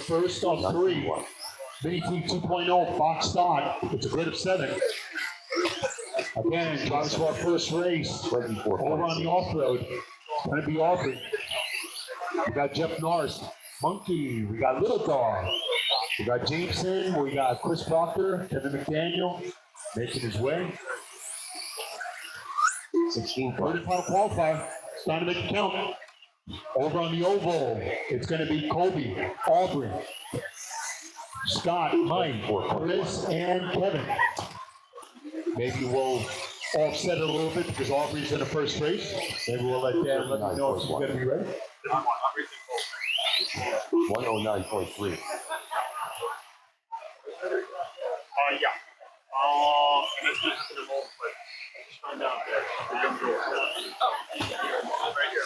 first of three. Mini Team 2.0, Fox Stock. It's a grid of 7. Again, drivers for our first race. Over on the off-road. It's going to be Aubrey. We got Jeff Norris. Monkey. We got Little Dog. We got Jameson. We got Chris Proctor. Kevin McDaniel making his way. 16. 30-pound qualifier. It's time to make it count. Over on the oval, it's going to be Kobe, Aubrey, Scott, Mike, Chris, and Kevin. Maybe we'll offset it a little bit because Aubrey's in the first race. Maybe we'll let Dan let me know if she's going to be ready. 109.3. Yeah. That's going to happen in a moment, but just find out that the young girl right here.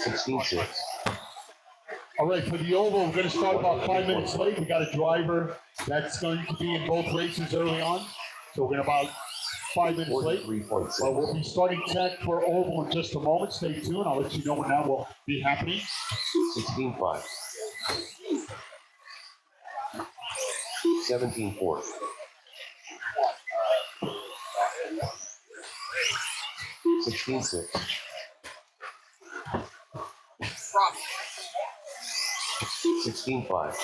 16-6. All right, for the oval, we're going to start about 5 minutes late. We got a driver that's going to be in both races early on. So we're going to about 5 minutes late. 43.6. But we'll be starting tech for oval in just a moment. Stay tuned. I'll let you know when that will be happening. 16-5. 17-4. 16-6. 16-5.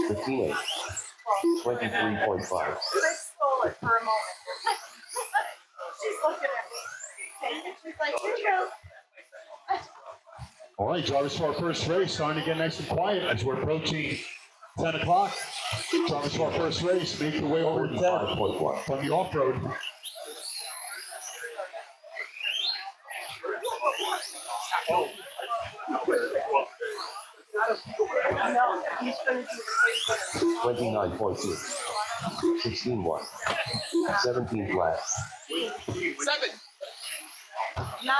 15-8. 23.5. Chris stole it for a moment. She's looking at me. She's like, here you go. All right, drivers for our first race, starting to get nice and quiet as we're approaching 10 o'clock. Drivers for our first race, make your way over to 10 from the off-road. No, he's going to do the 29.2. 16-1. 17 flat. 7. 9.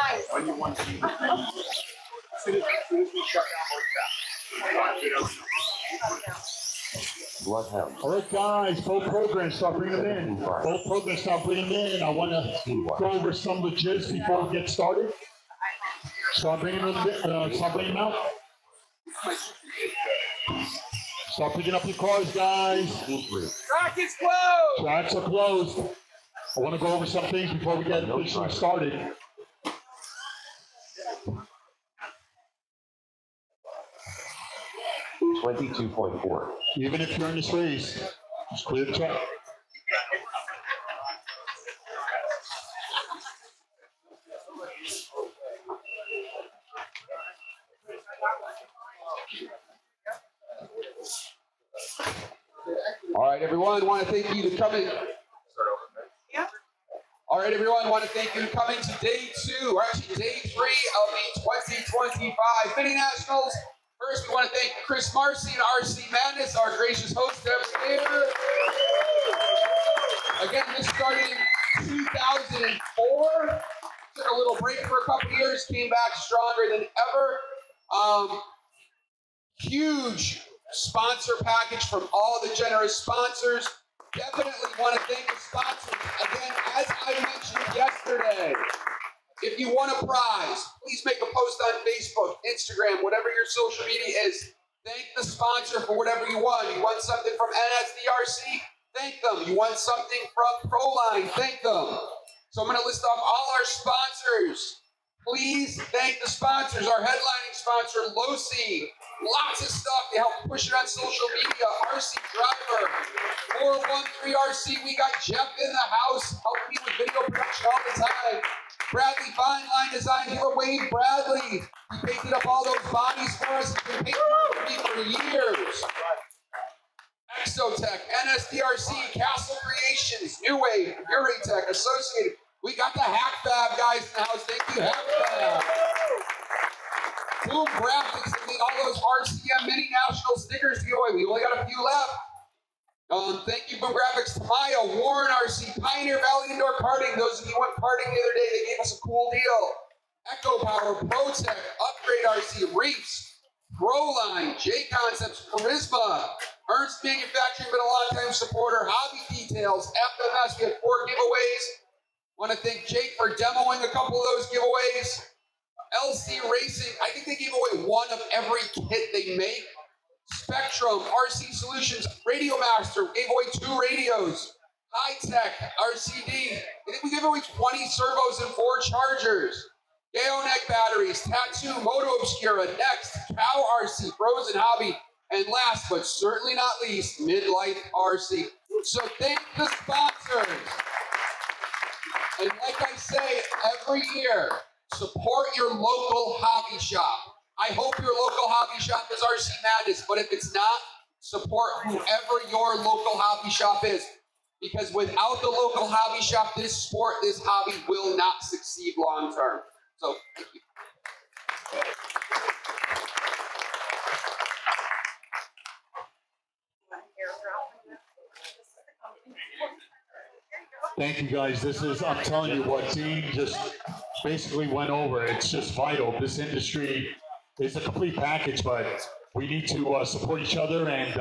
Bloodhound. All right, guys, both programs start bringing them in. Both programs start bringing them in. I want to go over some logistics before we get started. Start bringing them out. Start picking up your cars, guys. Track is closed. Tracks are closed. I want to go over some things before we get officially started. $22.4. Even if you're in this race, just clear the track. All right, everyone, want to thank you for coming. Yeah. All right, everyone, want to thank you for coming to day 2, or actually day 3 of the 2025 Mini Nationals. First, we want to thank Chris Marcy and RC Madness, our gracious host every year. Again, this started in 2004. Took a little break for a couple years, came back stronger than ever. Huge sponsor package from all the generous sponsors. Definitely want to thank the sponsors. Again, as I mentioned yesterday, if you want a prize, please make a post on Facebook, Instagram, whatever your social media is. Thank the sponsor for whatever you want. You want something from NSDRC? Thank them. You want something from Proline? Thank them. So I'm going to list off all our sponsors. Please thank the sponsors. Our headlining sponsor, Losi. Lots of stuff to help push it on social media. RC Driver, 413 RC. We got Jeff in the house helping me with video production all the time. Bradley Fine Line Design here, Wade Bradley. He painted up all those bodies for us. He's been painting them for me for years. Exotech, NSDRC, Castle Creations, New Wave, Uratech, Associated. We got the Hack Fab guys in the house. Thank you, Hack Fab. Boom Graphics, they made all those RCM Mini National stickers to give away. We only got a few left. Thank you, Boom Graphics, Maya, Warren RC, Pioneer Valley Indoor Karting. Those of you who went karting the other day, they gave us a cool deal. Echo Power, ProTech, Upgrade RC, Reefs, Proline, J Concepts, Charisma, Ernst Manufacturing, been a long-time supporter, Hobby Details, FMS. We had 4 giveaways. Want to thank Jake for demoing a couple of those giveaways. LC Racing, I think they gave away 1 of every kit they make. Spectrum, RC Solutions, Radio Master, gave away 2 radios. High Tech, RCD, I think we gave away 20 servos and 4 chargers. Gaoneg batteries, Tattoo, Moto Obscura, Next, Cow RC, Frozen Hobby, and last but certainly not least, Midlife RC. So thank the sponsors. And like I say every year, support your local hobby shop. I hope your local hobby shop is RC Madness, but if it's not, support whoever your local hobby shop is. Because without the local hobby shop, this sport, this hobby will not succeed long term. So, thank you. Thank you, guys. This is, I'm telling you what Dean just basically went over. It's just vital. This industry is a complete package, but we need to support each other. And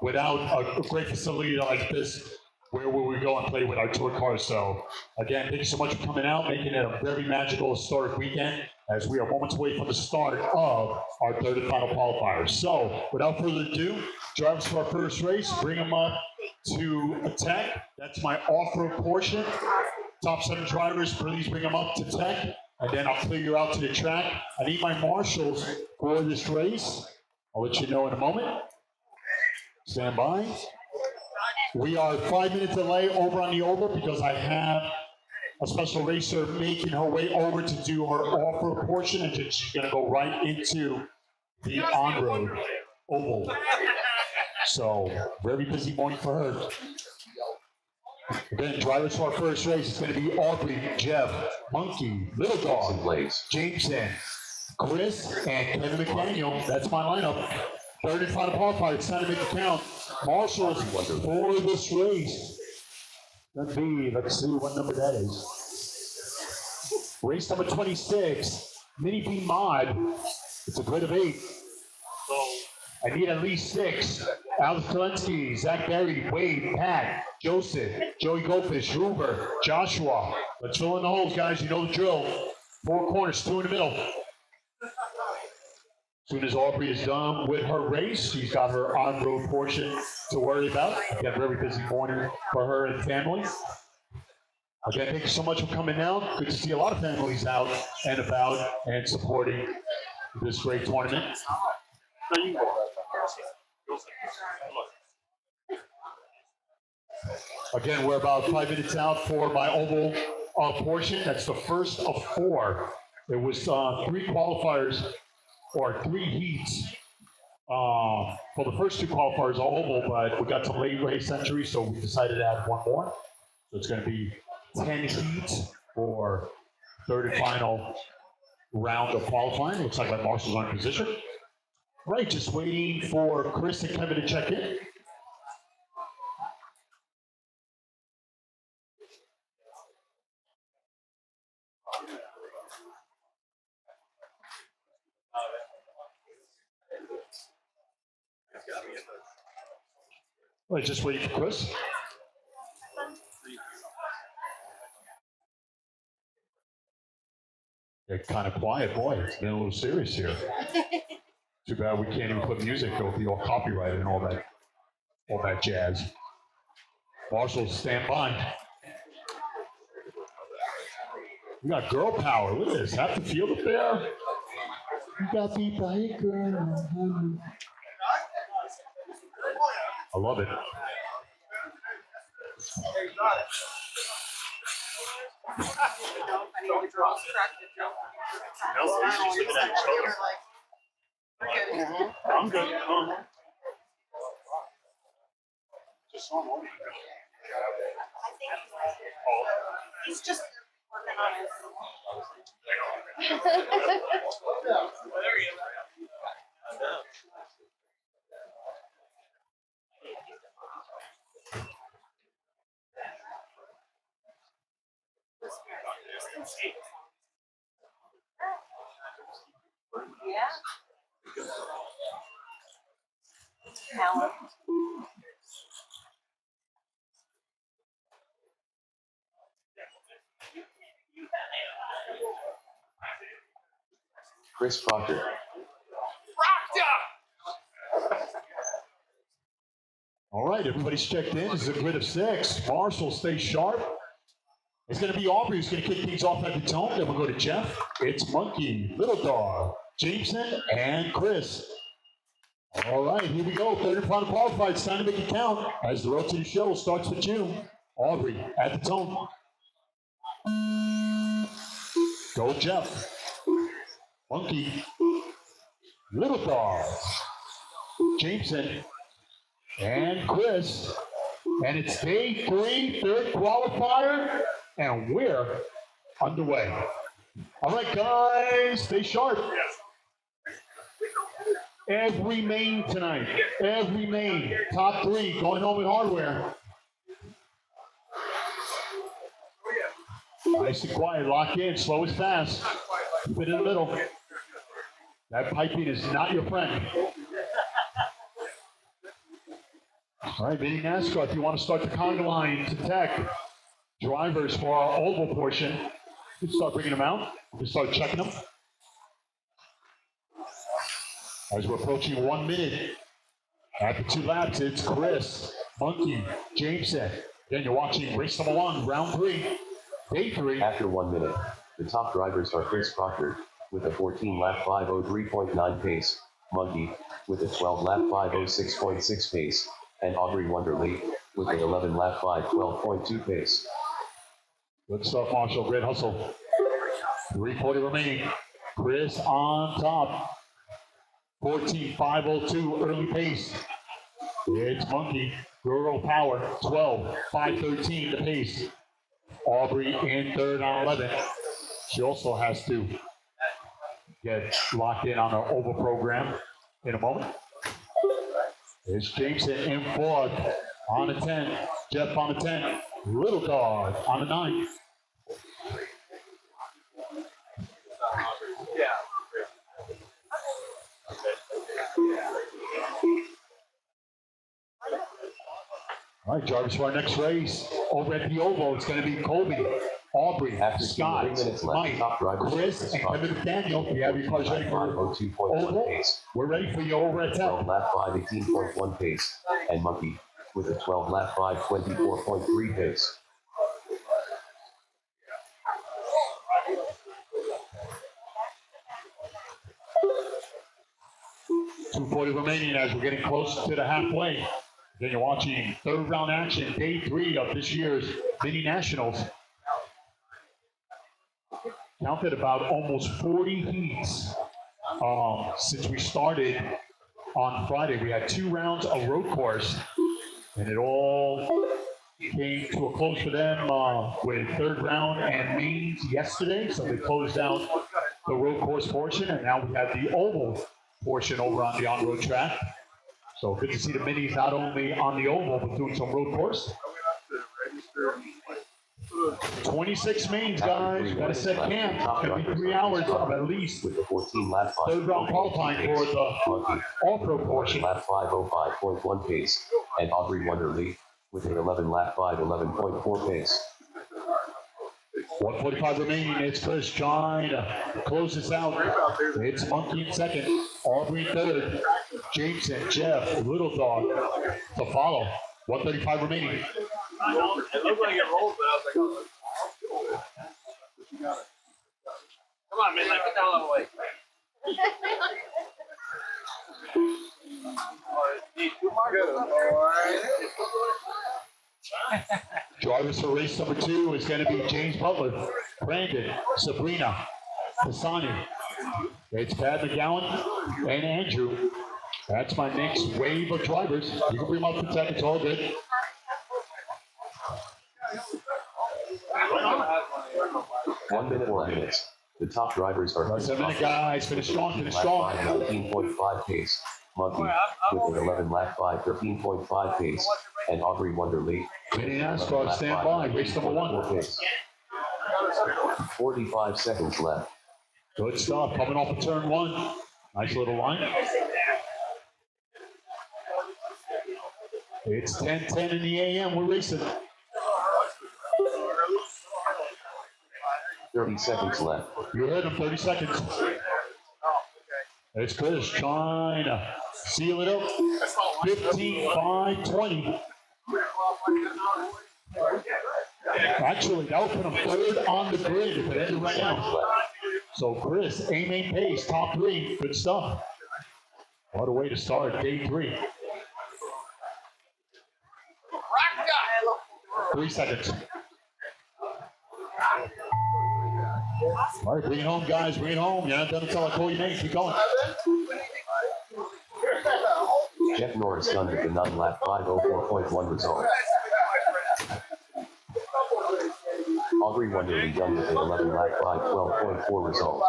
without a great facility like this, where will we go and play with our tour cars? So again, thank you so much for coming out, making it a very magical, historic weekend as we are moments away from the start of our 3rd and final qualifiers. So without further ado, drivers for our first race, bring them up to attack. That's my off-road portion. Top 7 drivers, please bring them up to tech, and then I'll clear you out to the track. I need my marshals for this race. I'll let you know in a moment. Stand by. We are 5 minutes delay over on the oval because I have a special racer making her way over to do her off-road portion, and she's going to go right into the on-road oval. So, very busy morning for her. Again, drivers for our first race is going to be Aubrey, Jeff, Monkey, Little Dog, Jameson, Chris, and Kevin McDaniel. That's my lineup. 3rd and final qualifier. It's time to make it count. Marshals for this race. Let's see what number that is. Race number 26, Mini B Mod. It's a grid of 8. I need at least 6. Alex Kalensky, Zach Berry, Wade, Pat, Joseph, Joey Goldfish, Ruber, Joshua. Let's fill in the holes, guys. You know the drill. 4 corners, 2 in the middle. As soon as Aubrey is done with her race, she's got her on-road portion to worry about. Again, very busy morning for her and family. Again, thank you so much for coming out. Good to see a lot of families out and about and supporting this great tournament. Again, we're about 5 minutes out for my oval portion. That's the first of 4. It was 3 qualifiers or 3 heats. For the first 2 qualifiers all oval, but we got some late race entries, so we decided to add 1 more. So it's going to be 10 heats for 3rd and final round of qualifying. Looks like my marshals are in position. Right, just waiting for Chris and Kevin to check in. Right, just waiting for Chris. They're kind of quiet, boy. It's been a little serious here. Too bad we can't even put music. It'll be all copyrighted and all that jazz. Marshals, stand by. We got girl power. Look at this. Half the field up there. We got the biker. I love it. I'm good. Just saw him over. He's just working on his. Yeah. Chris Proctor. All right, everybody's checked in. This is a grid of 6. Marshall stays sharp. It's going to be Aubrey who's going to kick things off at the tone. Then we'll go to Jeff. It's Monkey, Little Dog, Jameson, and Chris. All right, here we go. Third and final qualified. It's time to make it count as the road to the show starts with you. Aubrey at the tone. Go, Jeff. Monkey, Little Dog, Jameson, and Chris. And it's day 3, third qualifier, and we're underway. All right, guys, stay sharp. Every main tonight, every main, top 3, going home with hardware. Nice and quiet, lock in, slow is fast. Keep it in the middle. That piping is not your friend. All right, Mini NASCAR, if you want to start the conga line to tech, drivers for our oval portion, you can start bringing them out. You can start checking them. As we're approaching 1 minute, after 2 laps, it's Chris, Monkey, Jameson. Then you're watching race number 1, round 3, day 3. After 1 minute, the top drivers are Chris Proctor with a 14-lap 5:03.9 pace, Monkey with a 12-lap 5:06.6 pace, and Aubrey Wonderly with an 11-lap 5:12.2 pace. Good stuff, Marshall. Great hustle. 3:40 remaining. Chris on top. 14.502 early pace. It's Monkey. Rural Power 12.513 the pace. Aubrey in third on 11. She also has to get locked in on our oval program in a moment. It's Jameson in fourth on the 10. Jeff on the 10. Little Dog on the 9. All right, Jarvis, for our next race, over at the Oval, it's going to be Colby, Aubrey, After Scott, 3 minutes left, Mike, top drivers Chris, and Kevin McDaniel. You have your cars ready for 5:02.1 Oval? pace, We're ready for you over at 10. 12-lap 5:18.1 pace, and Monkey with a 12-lap 5:24.3 pace. .240 remaining as we're getting close to the halfway. Then you're watching third round action, day 3 of this year's Mini Nationals. Counted about almost 40 heats since we started on Friday. We had 2 rounds of road course, and it all came to a close for them with third round and mains yesterday. So they closed out the road course portion, and now we have the oval portion over on the on-road track. So good to see the minis not only on the oval, but doing some road course. 26 mains, guys. Got to set camp. Going to be 3 hours of at least with the 14-lap third round qualifying for the off-road portion. lap 5:05.1 pace, and Aubrey Wonderly with an 11-lap 5:11.4 pace. 1:45 remaining. It's Chris trying to close this out. It's Monkey in second. Aubrey in third. Jameson, Jeff, Little Dog to follow. 1:35 remaining. It looked like it rolled, but I was like, oh, come on, man, get the hell out of the way. Drivers for race number 2 is going to be James Butler, Brandon, Sabrina, Pisani. It's Pat McGowan and Andrew. That's my next wave of drivers. You can bring them up to 10. It's all good. One minute left. The top drivers are Less than a minute, guys. Finish strong, finish strong. 19.5 pace, Monkey with an 11-lap 5:13.5 pace, and Aubrey Wonderly. Mini NASCAR, stand by. Race number 1. Pace. 45 seconds left. Good stuff. Coming off of turn 1. Nice little line. It's 10:10 in the AM. We're racing. 30 seconds left. You heard him, 30 seconds. It's Chris trying to seal it up. 15-5-20. Actually, that would put him third on the grid if it ended right now. So Chris, main pace, top three. Good stuff. What a way to start day 3. 3 seconds. All right, bring it home, guys. Bring it home. You're not done until I call your name. Keep going. Jeff Norris done with the 9-lap 5:04.1 result. Aubrey Wonderly done with an 11-lap 5:12.4 result.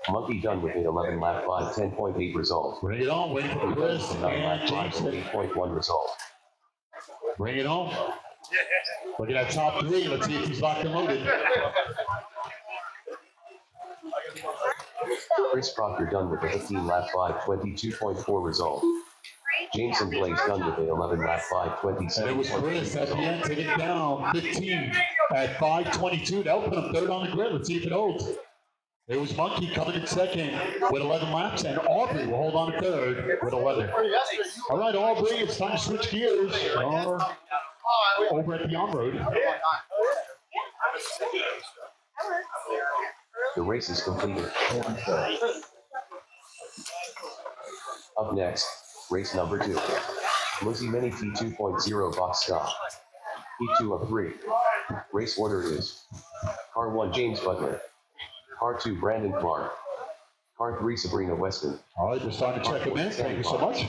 Monkey done with an 11-lap 5:10.8 result. Bring it on. Waiting for Chris With a 9-lap and Jason. 5:08.1 result. Bring it on. Look at that top 3. Let's see if he's locked and loaded. Chris Proctor done with a 15-lap 5:22.4 result. Jameson Blaze done with an 11-lap And it was Chris at the 5:27.8 result. end, take it down, 15 at 5:22. That'll put him third on the grid. Let's see if it holds. It was Monkey coming in second with 11 laps, and Aubrey will hold on to third with 11. All right, Aubrey, it's time to switch gears. Over at the on-road. The race is completed. Up next, race number 2. Lizzie Mini T2.0 box stop. P2 of 3. Race order is Car 1 James Butler. Car 2 Brandon Clark. Car 3 Sabrina Weston. All right, just time to check him in. Thank you so much.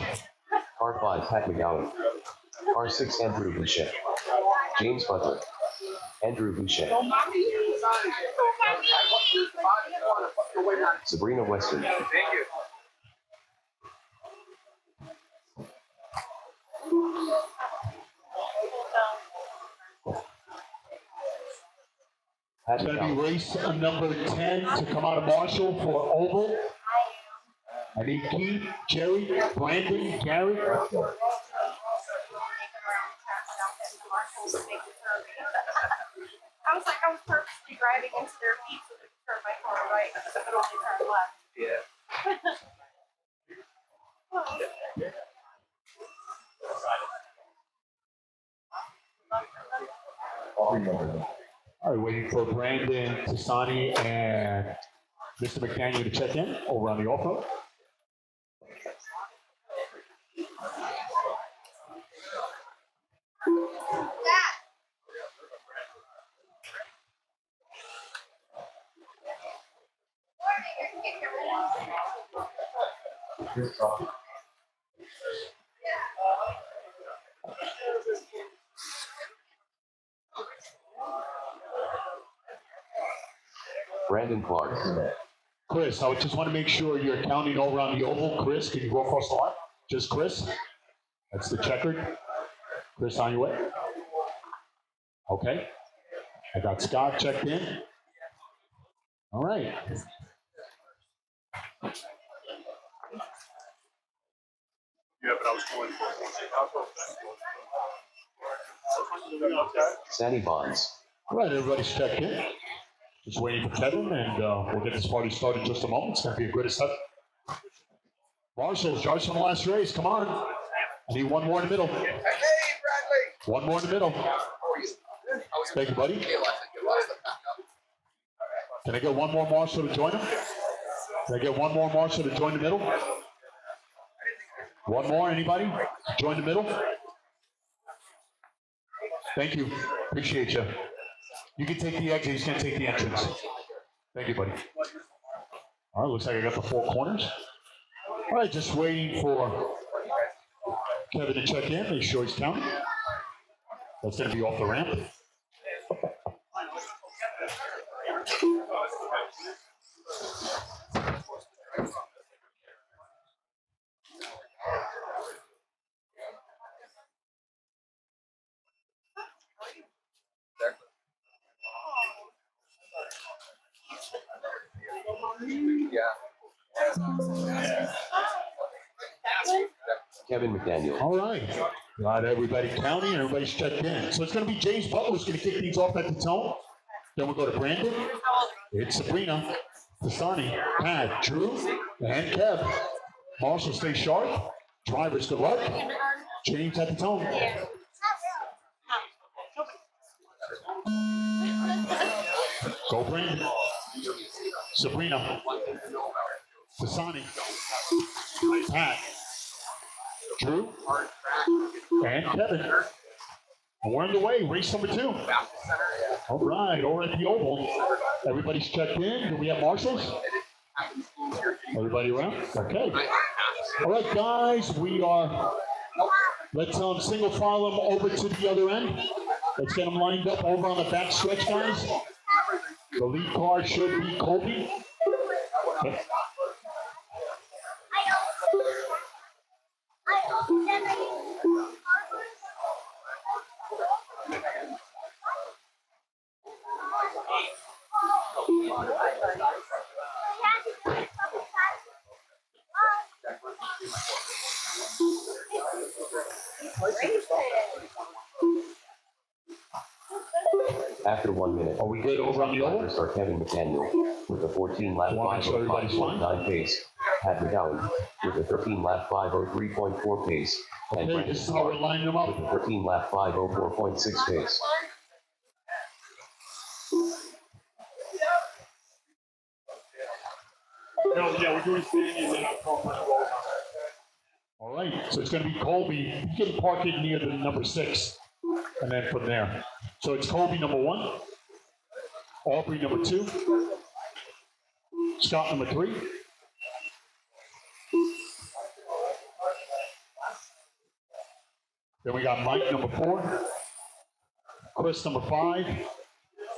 Car 5 Pat McGowan. Car 6 Andrew Boucher. James Butler. Andrew Boucher. Sabrina Weston. Thank you. Pat It's going to be McGowan. race number 10 to come out of Marshall for Oval. I need Keith, Jerry, Brandon, Gary. I was purposely driving into their feet so they could turn my car right, so it only turn left. All right, waiting for Brandon, Tasani, and Mr. McDaniel to check in over on the off-road. Brandon Clark. Chris, I just want to make sure you're counting over on the oval. Chris, can you go across the line? Just Chris? That's the checkered. Chris, on your way? Okay. I got Scott checked in. All right. Yeah, but I was going for Sandy Bonds. All right, everybody's checked in. Just waiting for Kevin, and we'll get this party started in just a moment. It's going to be a great setup. Marshall, starts from the last race. Come on. I need one more in the middle. Hey, Bradley. One more in the middle. Thank you, buddy. Can I get one more Marshall to join him? Can I get one more Marshall to join the middle? One more, anybody? Join the middle? Thank you. Appreciate you. You can take the exit. He's going to take the entrance. Thank you, buddy. All right, looks like I got the four corners. All right, just waiting for Kevin to check in. Make sure he's counting. That's going to be off the ramp. Kevin McDaniel. All right. Got everybody counting and everybody's checked in. So it's going to be James Butler who's going to kick things off at the tone. Then we'll go to Brandon. It's Sabrina, Tasani, Pat, Drew, and Kev. Marshall, stay sharp. Drivers, good luck. James at the tone. Go Brandon. Sabrina. Tasani. Pat. Drew. And Kevin. And we're underway. Race number 2. All right, over at the Oval. Everybody's checked in. Do we have marshals? Everybody around? Okay. All right, guys, we are. Let's single file them over to the other end. Let's get them lined up over on the back stretch, guys. The lead car should be Colby. Okay. After 1 minute, Are we good over on the Oval? drivers are Kevin McDaniel with a 14-lap Wanna make sure everybody's fine? 5:05.9 pace, Pat McGowan with a 13-lap 5:03.4 pace, and Okay, Brandon this is how we're lining them up. with a 13-lap 5:04.6 pace. No, yeah, we're doing standing and then I'll call my roll. All right, so it's going to be Colby. You can park it near the number 6, and then from there. So it's Colby number 1, Aubrey number 2, Scott number 3, then we got Mike number 4, Chris number 5,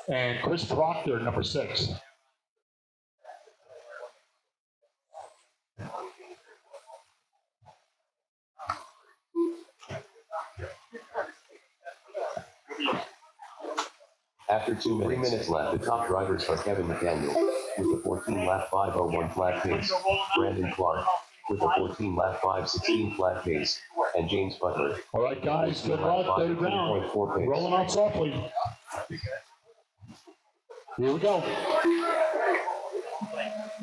and Chris Proctor number 6. After 3 minutes left, the top drivers are Kevin McDaniel with a 14-lap 5:01 flat pace, Brandon Clark with a 14-lap 5:16 flat pace, and James Butler. All right, guys, good luck. Third round. 14.4 pace. Rolling out softly. Here we go.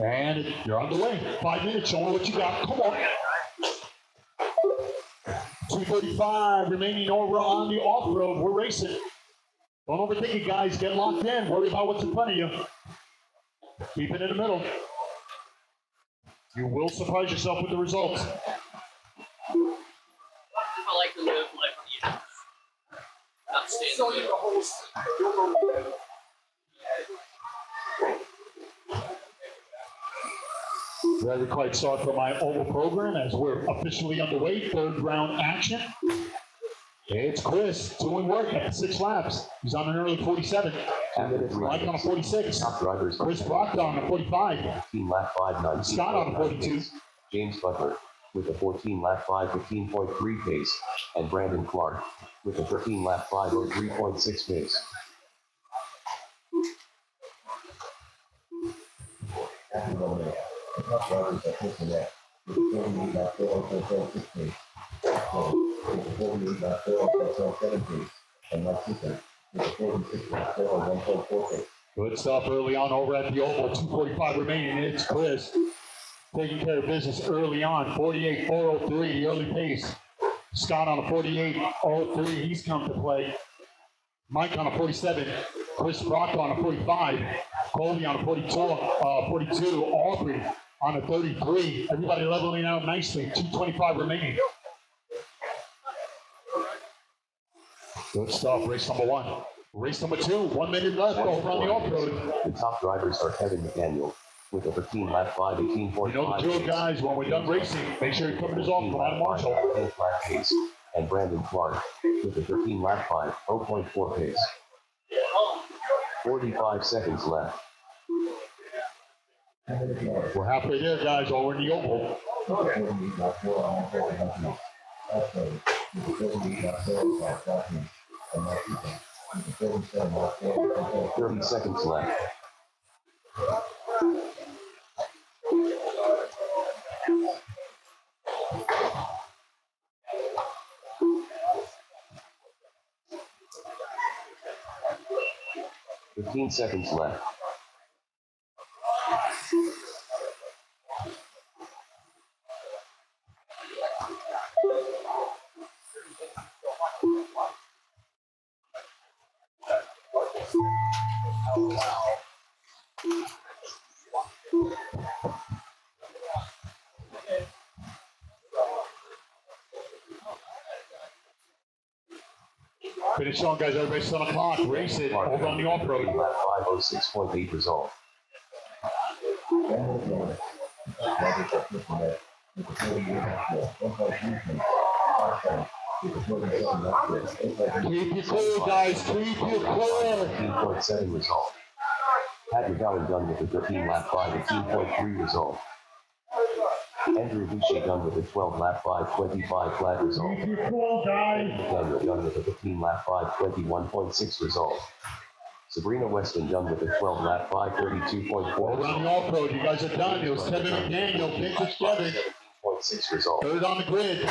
And you're on the way. 5 minutes. Show me what you got. Come on. 2:35 remaining over on the off-road. We're racing. Don't overthink it, guys. Get locked in. Worry about what's in front of you. Keep it in the middle. You will surprise yourself with the results. I like to live life, not staying. Ready to quite start for my oval program as we're officially underway. Third round action. It's Chris doing work at 6 laps. He's on an early 47. After 3 Mike on a minutes, 46. top drivers are Chris Proctor on a 45. 15-lap 5:19. Scott on a 42. James Butler with a 14-lap 5:15.3 pace, and Brandon Clark with a 13-lap 5:03.6 pace. Good stuff early on over at the Oval. 2:45 remaining. It's Chris taking care of business early on. 48.403, the early pace. Scott on a 48.03. He's come to play. Mike on a 47. Chris Proctor on a 45. Colby on a 42. Aubrey on a 33. Everybody leveling out nicely. 2:25 remaining. Good stuff. Race number 1. Race number 2. 1 minute left over on the off-road. The top drivers are Kevin McDaniel with a 13-lap 5:18.5 You know the drill, pace, guys. When we're done racing, make sure you cover this off. Come on, Marshall. 10 flat pace, and Brandon Clark with a 13-lap 5:0.4 pace. 45 seconds left. We're halfway there, guys. Over in the Oval. 30 seconds left. 15 seconds left. Finish on, guys. Everybody, 7 o'clock. Race it over on the off-road. Lap 506.8 result. Keep your cool, guys. Keep your cool. 15.7 result. Pat McGowan done with the 13 lap 5:18.3 result. Andrew Bucci done with a 12 lap 5:25 flat result. Keep your cool, guys. Daniel done with a 15 lap 5:21.6 result. Sabrina Weston done with a 12 lap 5:32.4 Over on result. the off-road. You guys are done. It was Kevin McDaniel. Pinch together. 17.6 result. Third on the grid.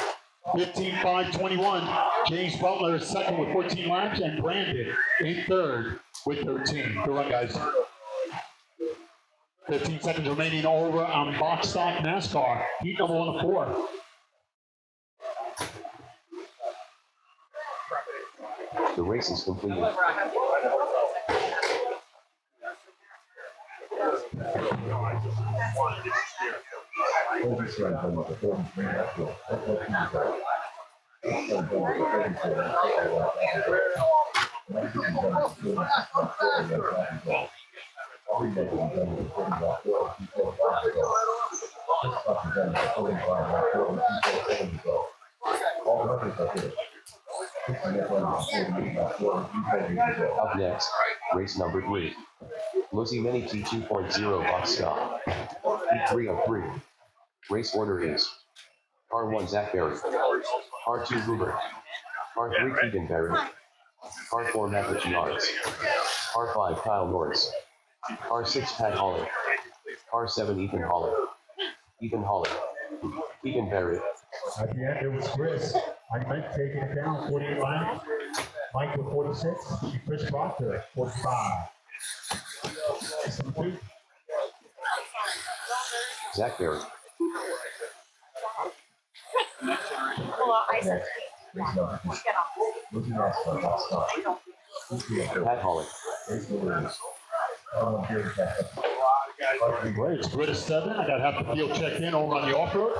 15.521. James Butler is second with 14 laps, and Brandon in third with 13. Good run, guys. 15 seconds remaining over on box stock NASCAR. Heat number 1 of 4. The race is completed. Up next, race number 3. Lucy Mini T2.0 box stop. Heat 3 of 3. Race order is R1 Zach Berry, R2 Hoover, R3 Keegan Berry, R4 Matthew Yards, R5 Kyle Norris, R6 Pat Holly, R7 Ethan Holly, Keegan Berry, At the end, it was Chris. I meant taking it down 48 laps. Mike with 46. Chris Proctor, 45. Zach Berry, Well, I said, get off. Pat Holly, Great, it's grid of 7. I got half the field checked in over on the off-road.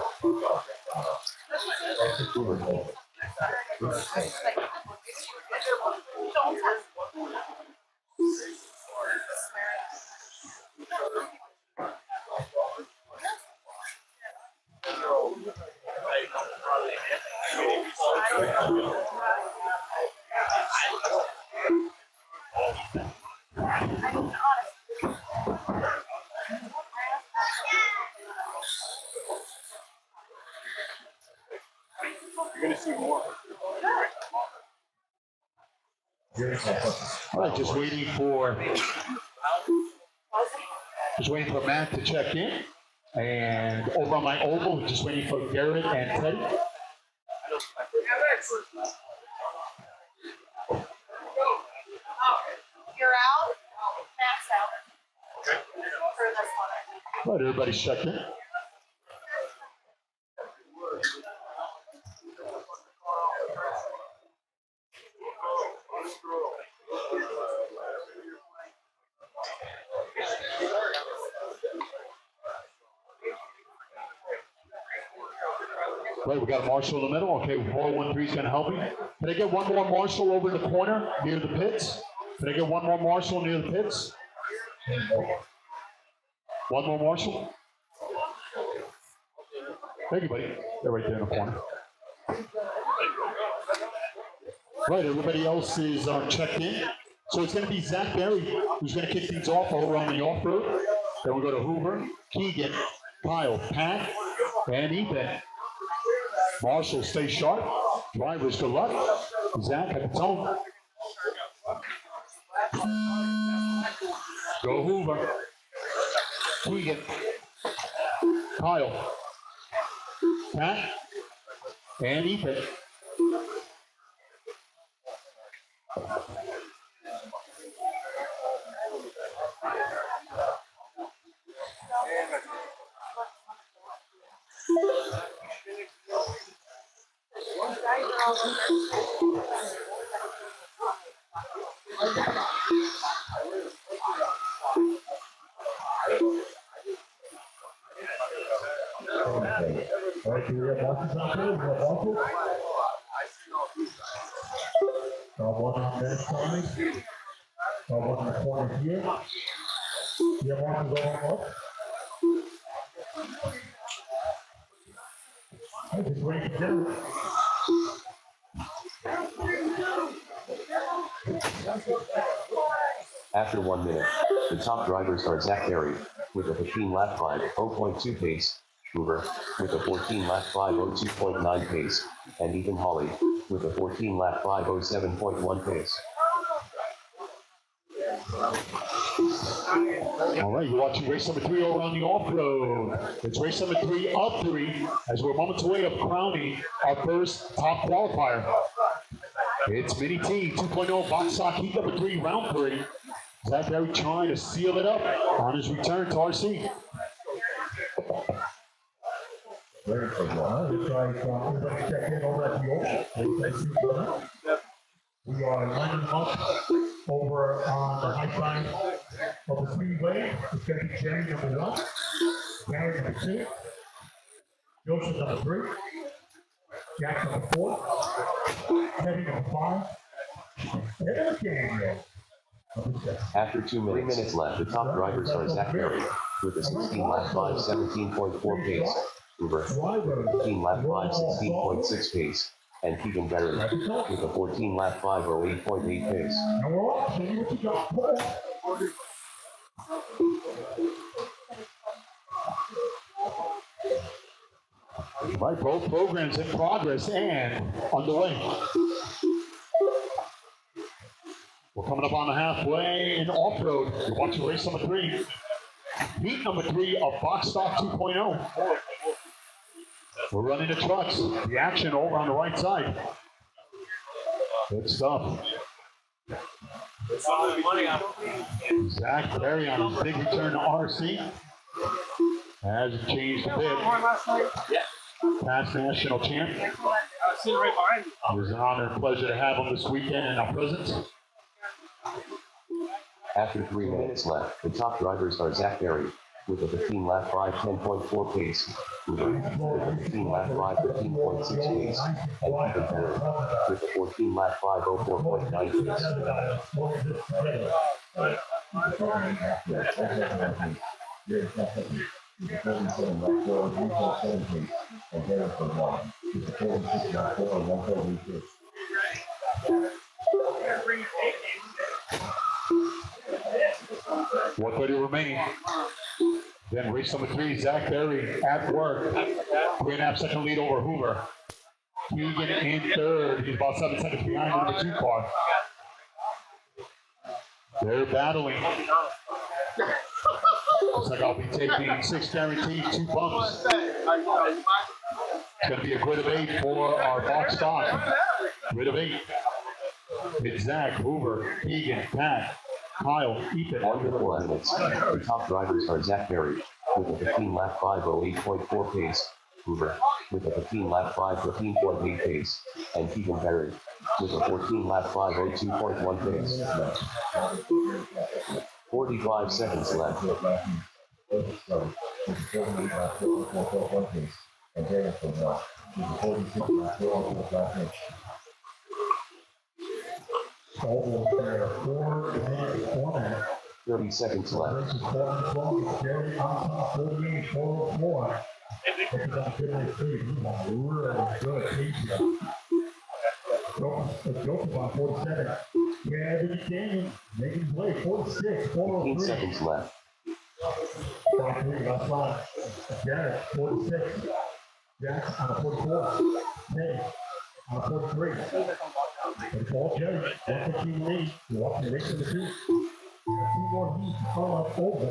You're gonna see more. All right, just waiting for Matt to check in. And over on my oval, just waiting for Garrett and Teddy. You're out, Matt's out. For this one. All right, everybody's checked in. Right, we got a marshal in the middle. Okay, 413 is going to help me. Can I get one more marshal over in the corner near the pits? Can I get one more marshal near the pits? One more marshal? Thank you, buddy. They're right there in the corner. Right, everybody else is checked in. So it's going to be Zach Berry who's going to kick things off over on the off-road. Then we'll go to Hoover, Keegan, Kyle, Pat, and Ethan. Marshall, stay sharp. Drivers, good luck. Zach at the tone. Go Hoover. Keegan. Kyle. Pat. And Ethan. All right, do we have markers out there? We have markers? One on that side. One in the corner here. We have markers all up. I just waiting to do it. After 1 minute, the top drivers are Zach Berry with a 15 lap 5.0.2 pace, Hoover with a 14 lap 5.02.9 pace, and Ethan Hawley with a 14 lap 5.07.1 pace. All right, you're watching race number 3 over on the off-road. It's race number 3 of 3 as we're moments away of crowning our first top qualifier. It's Mini T 2.0 box stock heat number 3, round 3. Zach Berry trying to seal it up on his return to RC. Very good. Everybody check in over at the open. We are lining up over on the high side of the speedway. It's going to be Jerry number 1, Gary number 2, Joseph number 3, Jack number 4, Teddy number 5, and Daniel. After 2 minutes left, the top drivers are Zach Berry with a 16 lap 5.17.4 pace, Hoover 15 lap 5.16.6 pace, and Keegan Berry with a 14 lap 5.08.8 pace. Now we're off. See what you got. Right, both programs in progress and underway. We're coming up on the halfway in off-road. You're watching race number 3. Heat number 3 of Box Stock 2.0. We're running the trucks. The action over on the right side. Good stuff. Zach Berry on his big return to RC. Has changed a bit. Past national champ. It was an honor and pleasure to have him this weekend in our presence. After 3 minutes left, the top drivers are Zach Berry with a 15 lap 5.10.4 pace, Hoover with a 15 lap 5.15.6 pace, and Ethan Berry with a 14 lap 5.04.9 pace. 4:30 remaining. Then race number 3, Zach Berry at work. 3.5 second lead over Hoover. Keegan in third. He's about 7 seconds behind the number 2 car. They're battling. Looks like I'll be taking 6 guaranteed, 2 bumps. It's going to be a grid of 8 for our box stock. Grid of 8. It's Zach, Hoover, Keegan, Pat, Kyle, Ethan. Under 4 minutes, the top drivers are Zach Berry with a 15 lap 5.08.4 pace, Hoover with a 15 lap 5.15.8 pace, and Keegan Berry with a 14 lap 5.02.1 pace. 45 seconds left. Almost there, 4 minutes, 4 minutes. 30 seconds left. This is 48, 404. This is a good night speed. Really good pace. Joseph on 47. Yeah, Vinny Canyon making play. 46, 15 403. seconds left. 43, last line. Jared, 46. Jack on a 44. Teddy on a 43. It's all Jerry. 115 lead. You're watching race number 2. You have 2 more heats to come up over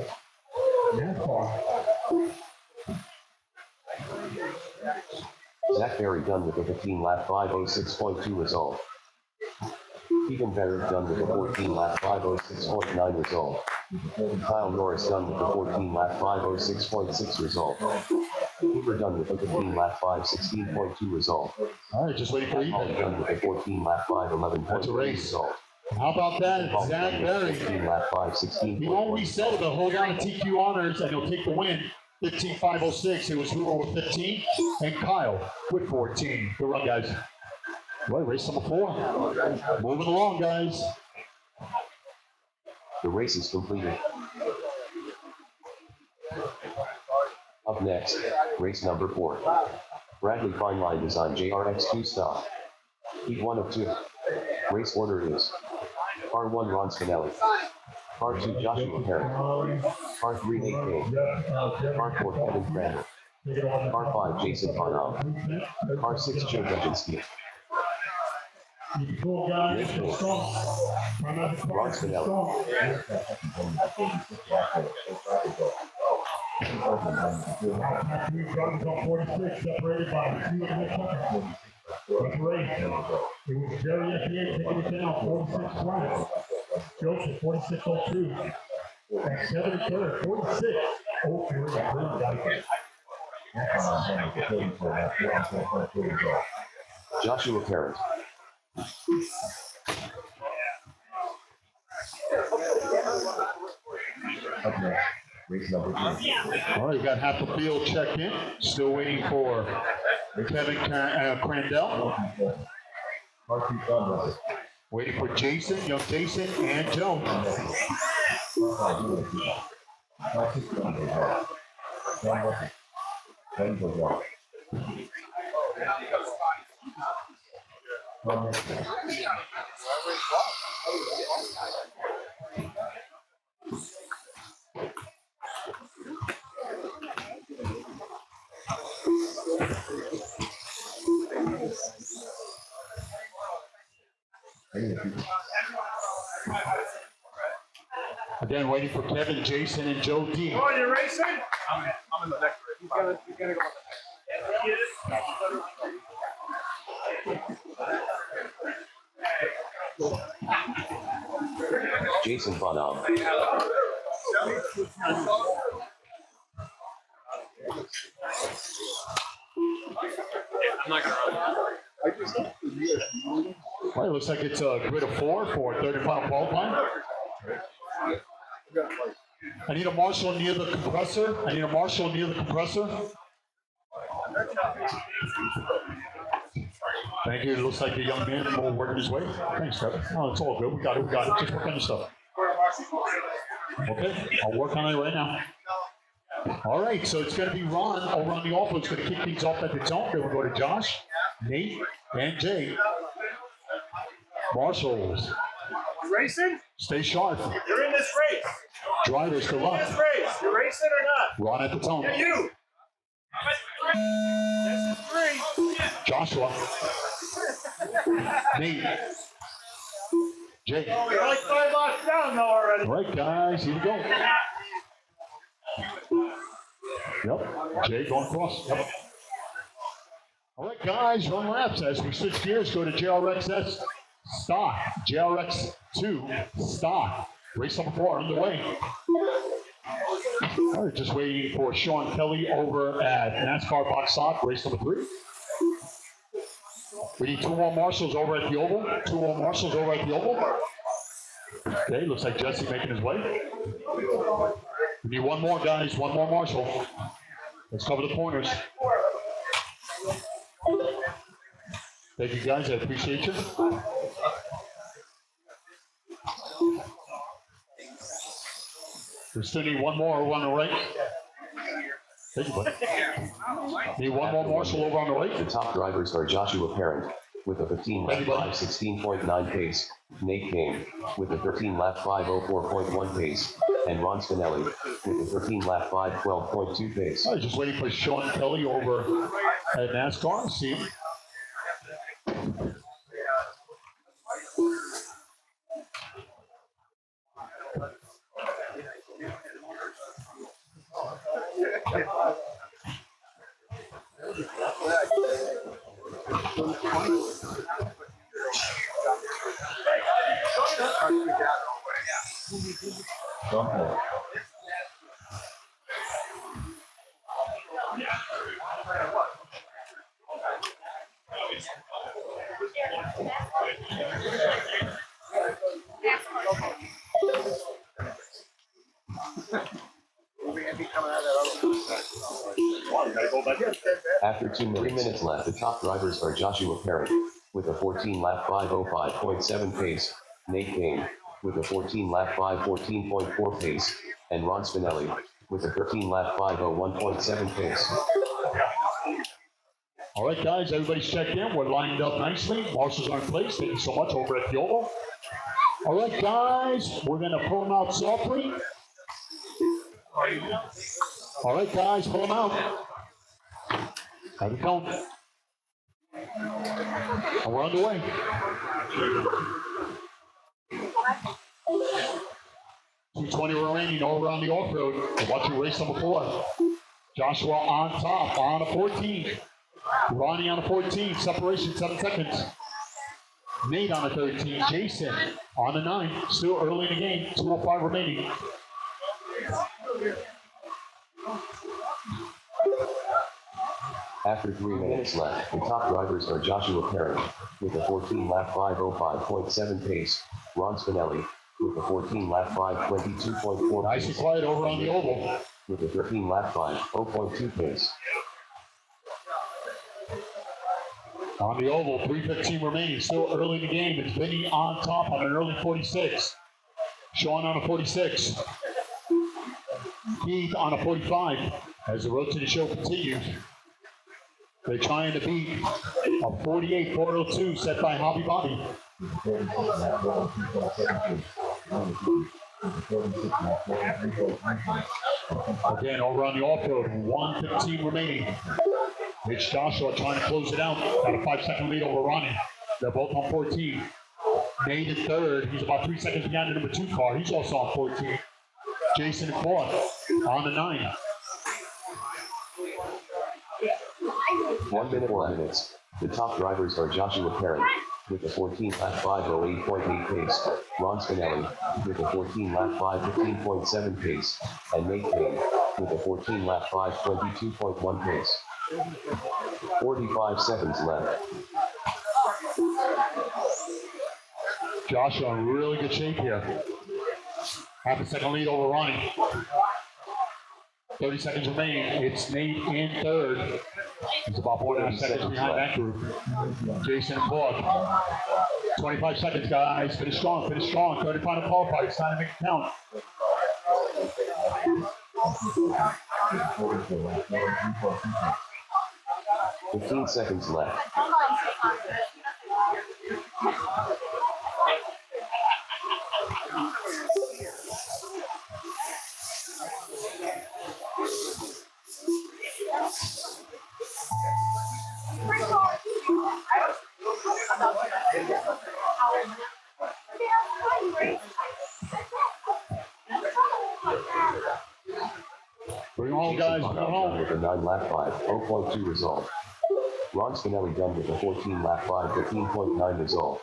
NASCAR. Zach Berry done with a 15 lap 5.06.2 result. Keegan Berry done with a 14 lap 5.06.9 result. Kyle Norris done with a 14 lap 5.06.6 result. Hoover done with a 15 lap 5 16.2 result. All right, just waiting for Hall Ethan. done with a 14 lap 5 11.3 That's a race. result. How about that, Hall Zach done with a Berry? 15 lap 5 16. He won't reset it, but hold on to TQ honors, and he'll take the win. 15.506. It was Hoover with 15, and Kyle with 14. Good run, guys. Well, race number 4. Moving along, guys. The race is completed. Up next, race number 4. Bradley Fine Line Design JRX2 stock. Heat 1 of 2. Race order is R1 Ron Spinelli, R2 Joshua Parent, R3 Nate Kane, R4 Kevin Cranmer, R5 Jason Bonham, R6 Joe Dubinsky, Nick Kane, Ron Spinelli, Drivers on 46, separated by 2 seconds. Race. It was Jerry FBA taking it down, 46 flat. Joseph, 46.02. And 73rd, 46.03. Joshua Parent, All right, we got half the field checked in. Still waiting for Kevin Crandell. Waiting for Jason, young Jason, and Joe. Again, waiting for Kevin, Jason, and Joe D. Oh, you're racing? I'm in the next race. He's gonna go. Jason Bonham, I'm not gonna run. Well, it looks like it's a grid of 4 for third and final qualifying. I need a marshal near the compressor. Thank you. It looks like a young man will work his way. Thanks, Kevin. Oh, it's all good. We got it. Just work on your stuff. Okay, I'll work on it right now. All right, so it's going to be Ron over on the offer. It's going to kick things off at the zone. Then we'll go to Josh, Nate, and Jay. Marshals, Racing? stay sharp. You're in this race. Drivers to You're in run. this race. You're racing or not? Ron at the zone. Yeah, you. This is 3. Joshua, Nate, Jay. You're like 5 laps down though already. All right, guys, here we go. Yep, Jay going across. Yep. All right, guys, run laps as we switch gears. Go to JRXS stock. JRX 2 stock. Race number 4 underway. All right, just waiting for Sean Kelly over at NASCAR Box Stock. Race number 3. We need 2 more marshals over at the oval. Okay, looks like Jesse making his way. We need 1 more, guys. 1 more marshal. Let's cover the corners. Thank you, guys. I appreciate you. We still need 1 more over on the right. Thank you, buddy. Need 1 more marshal over on the right. the top drivers are Joshua Parent with a 15 lap 5 16.9 pace, Nate Kane with a 13 lap 5:04.1 pace, and Ron Spinelli with a 13 lap 5:12.2 pace. I was just waiting for Sean Kelly over at NASCAR. See him. 2 minutes left. The top drivers are Joshua Perry with a 14 lap 5:05.7 pace, Nate Kane with a 14 lap 5:14.4 pace, and Ron Spinelli with a 13 lap 5:01.7 pace. All right, guys, everybody's checked in. We're lined up nicely. Marshals are in place. Thank you so much over at the Oval. All right, guys, we're going to pull them out softly. All right, guys, pull them out. Have it going. And we're underway. $2:20 remaining all around the off-road. We're watching race number 4. Joshua on top on a 14. Ronnie on a 14. Separation 7 seconds. Nate on a 13. Jason on a 9. Still early in the game. 2:05 remaining. After 3 minutes left, the top drivers are Joshua Perry with a 14 lap 5:05.7 pace, Ron Spinelli with a 14 lap 5:22.4 Nice and pace, quiet over on the oval. with a 13 lap 5:0.2 pace. On the oval, 3:15 remaining. Still early in the game. It's Vinny on top on an early 46. Sean on a 46. Keith on a 45. As the road to the show continues, they're trying to beat a 48.402 set by Hobby Bobby. Again, over on the off-road, 1:15 remaining. It's Joshua trying to close it out. Got a 5-second lead over Ronnie. They're both on 14. Nate in third. He's about 3 seconds behind the number 2 car. He's also on 14. Jason in fourth on the 9. 1 minute left. The top drivers are Joshua Perry with a 14 lap 5:08.8 pace, Ron Spinelli with a 14 lap 5:15.7 pace, and Nate Kane with a 14 lap 5:22.1 pace. 45 seconds left. Joshua in really good shape here. Half a second lead over Ronnie. 30 seconds remaining. It's Nate in third. He's about 4.5 seconds behind that group. Jason in fourth. 25 seconds, guys. Finish strong, finish strong. 30 final qualifier. It's time to make it count. $15 seconds left. Bring home, guys. Bring home. With a 9 lap 5:0.2 result. Ron Spinelli done with a 14 lap 5:15.9 result.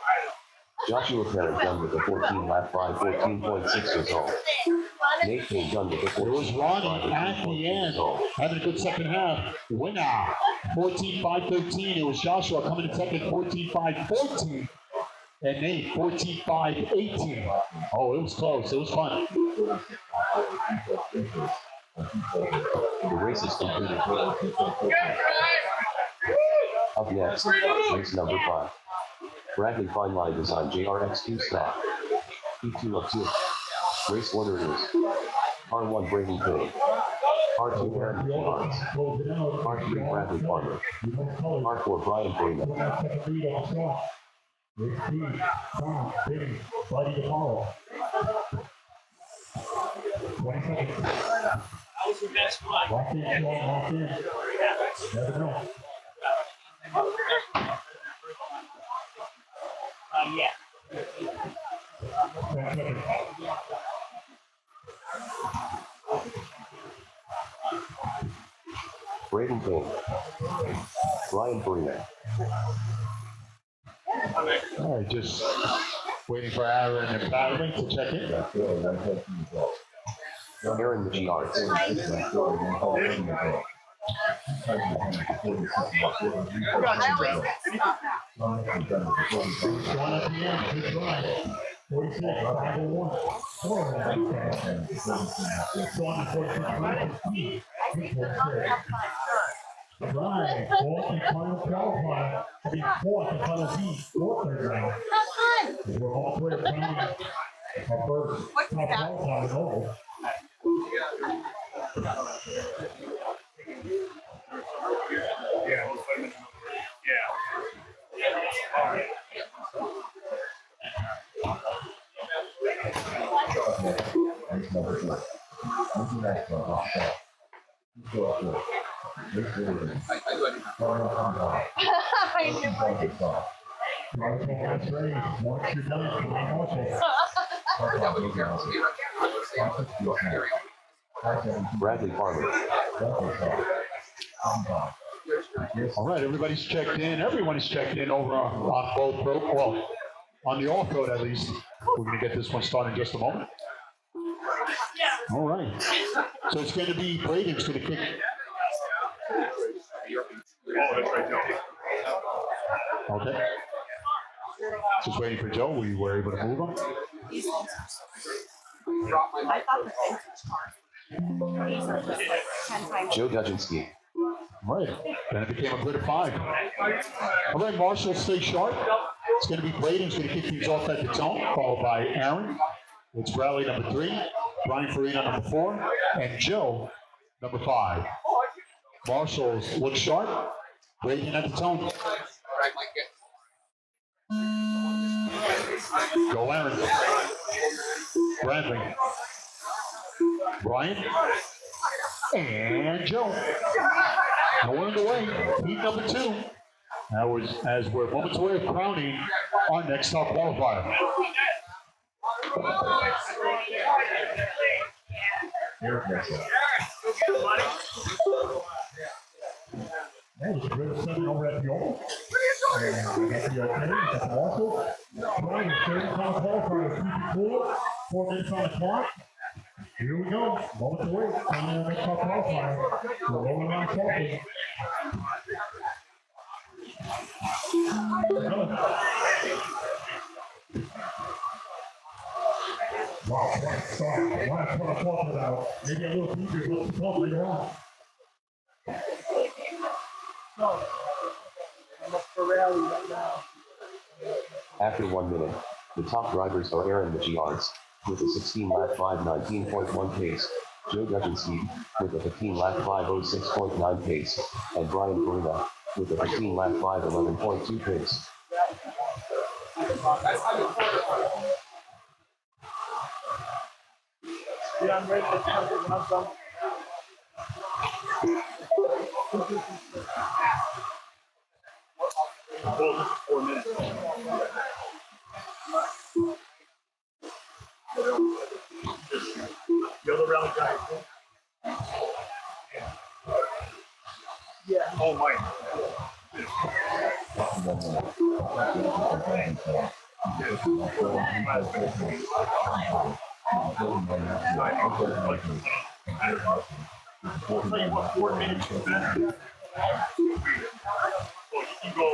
Joshua Perry done with a 14 lap 5:14.6 result. Nate Kane done with a It 14 was Ronnie at the end, having a good second half. Winner, 14.513. It was Joshua coming in second, 14.514. And Nate, 14.518. Oh, it was close. It was fun. The race is completed. Up next, race number 5. Bradley Fine Line Design JRX2 stock. P2 of 2. Race order is R1 Brady King, R2 Aaron Barnes, R3 Bradley Farmer, R4 Brian Freeman. Buddy to follow. 20 seconds. Lock in, Sean, lock in. Never know. Yeah. 10 seconds. Braden King, Brian Freeman, All right, just waiting for Aaron and Battling to check in. Aaron the G-Arts, Sean at the end, good drive. 46, 501. Sean at 46, 515. Right, fourth and final qualifier. I mean, fourth and final heat, fourth third round. Have fun. We're all clear from our first What's top that? qualifier over. I know. That's right. Once you're done, you're Marshall. Bradley Farmer, All right, everybody's checked in. Everyone is checked in over on both road, well, on the off road at least. We're going to get this one started in just a moment. All right. So it's going to be Braden's going to kick. Okay. Just waiting for Joe. We were able to move him. I thought the vintage cars. These are just like 10 times. Joe Dudzinski, All right. Then it became a grid of 5. All right, Marshall, stay sharp. It's going to be Braden's going to kick things off at the tone, followed by Aaron. It's Rally number 3, Brian Farina number 4, and Joe number 5. Marshall's look sharp. Braden at the tone. Go Aaron. Bradley. Brian. And Joe. No one in the way. Heat number 2. That was as we're moments away of crowning our next top qualifier. That was a good 7 over at the Oval. And we got the okay, got the Marshall. Brian, third top qualifier, keep it cool. 4 minutes on the clock. Here we go. Moments away. Crowning our next top qualifier. We're rolling around talking. Wow, what a start. That's what I'm talking about. Maybe a little deeper, what's the talk later on. after 1 minute. The top drivers are Aaron Michiards, with a 16 lap 5:19.1 pace, Joe Dudzinski, with a 15 lap 5:06.9 pace, and Brian Farina, with a 15 lap 5:11.2 pace. Yeah, I'm ready to count it when I'm done. Well, this is 4 minutes. The other rally guy. Yeah. Oh, Mike. I'll tell you what, 4 minutes is better. Well, you can go.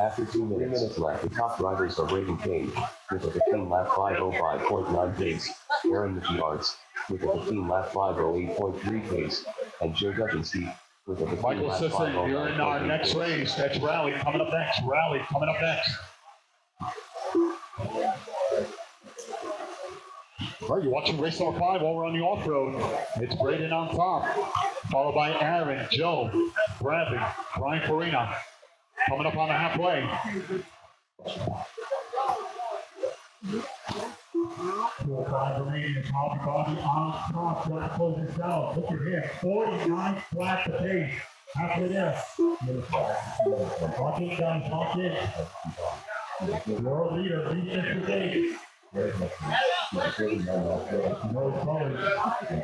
After 2 minutes left, the top drivers are Braden Page, with a 15 lap 5:05.9 pace, Aaron Michiards, with a 15 lap 5:08.3 pace, and Joe Dudzinski, with a 15 Michael lap Sisson, you're in our 5:09.8 next pace. race. That's Rally coming up next. Rally coming up next. All right, you're watching race number 5 over on the off-road. It's Braden on top, followed by Aaron, Joe, Bradley, Brian Farina. Coming up on the halfway. 4-5 remaining. Bobby on top. Let's close this out. Look at him. 49 flat to pace. Halfway there. Talk in, guys. Talk in. World leader. Lead this today. No colors. Lock in.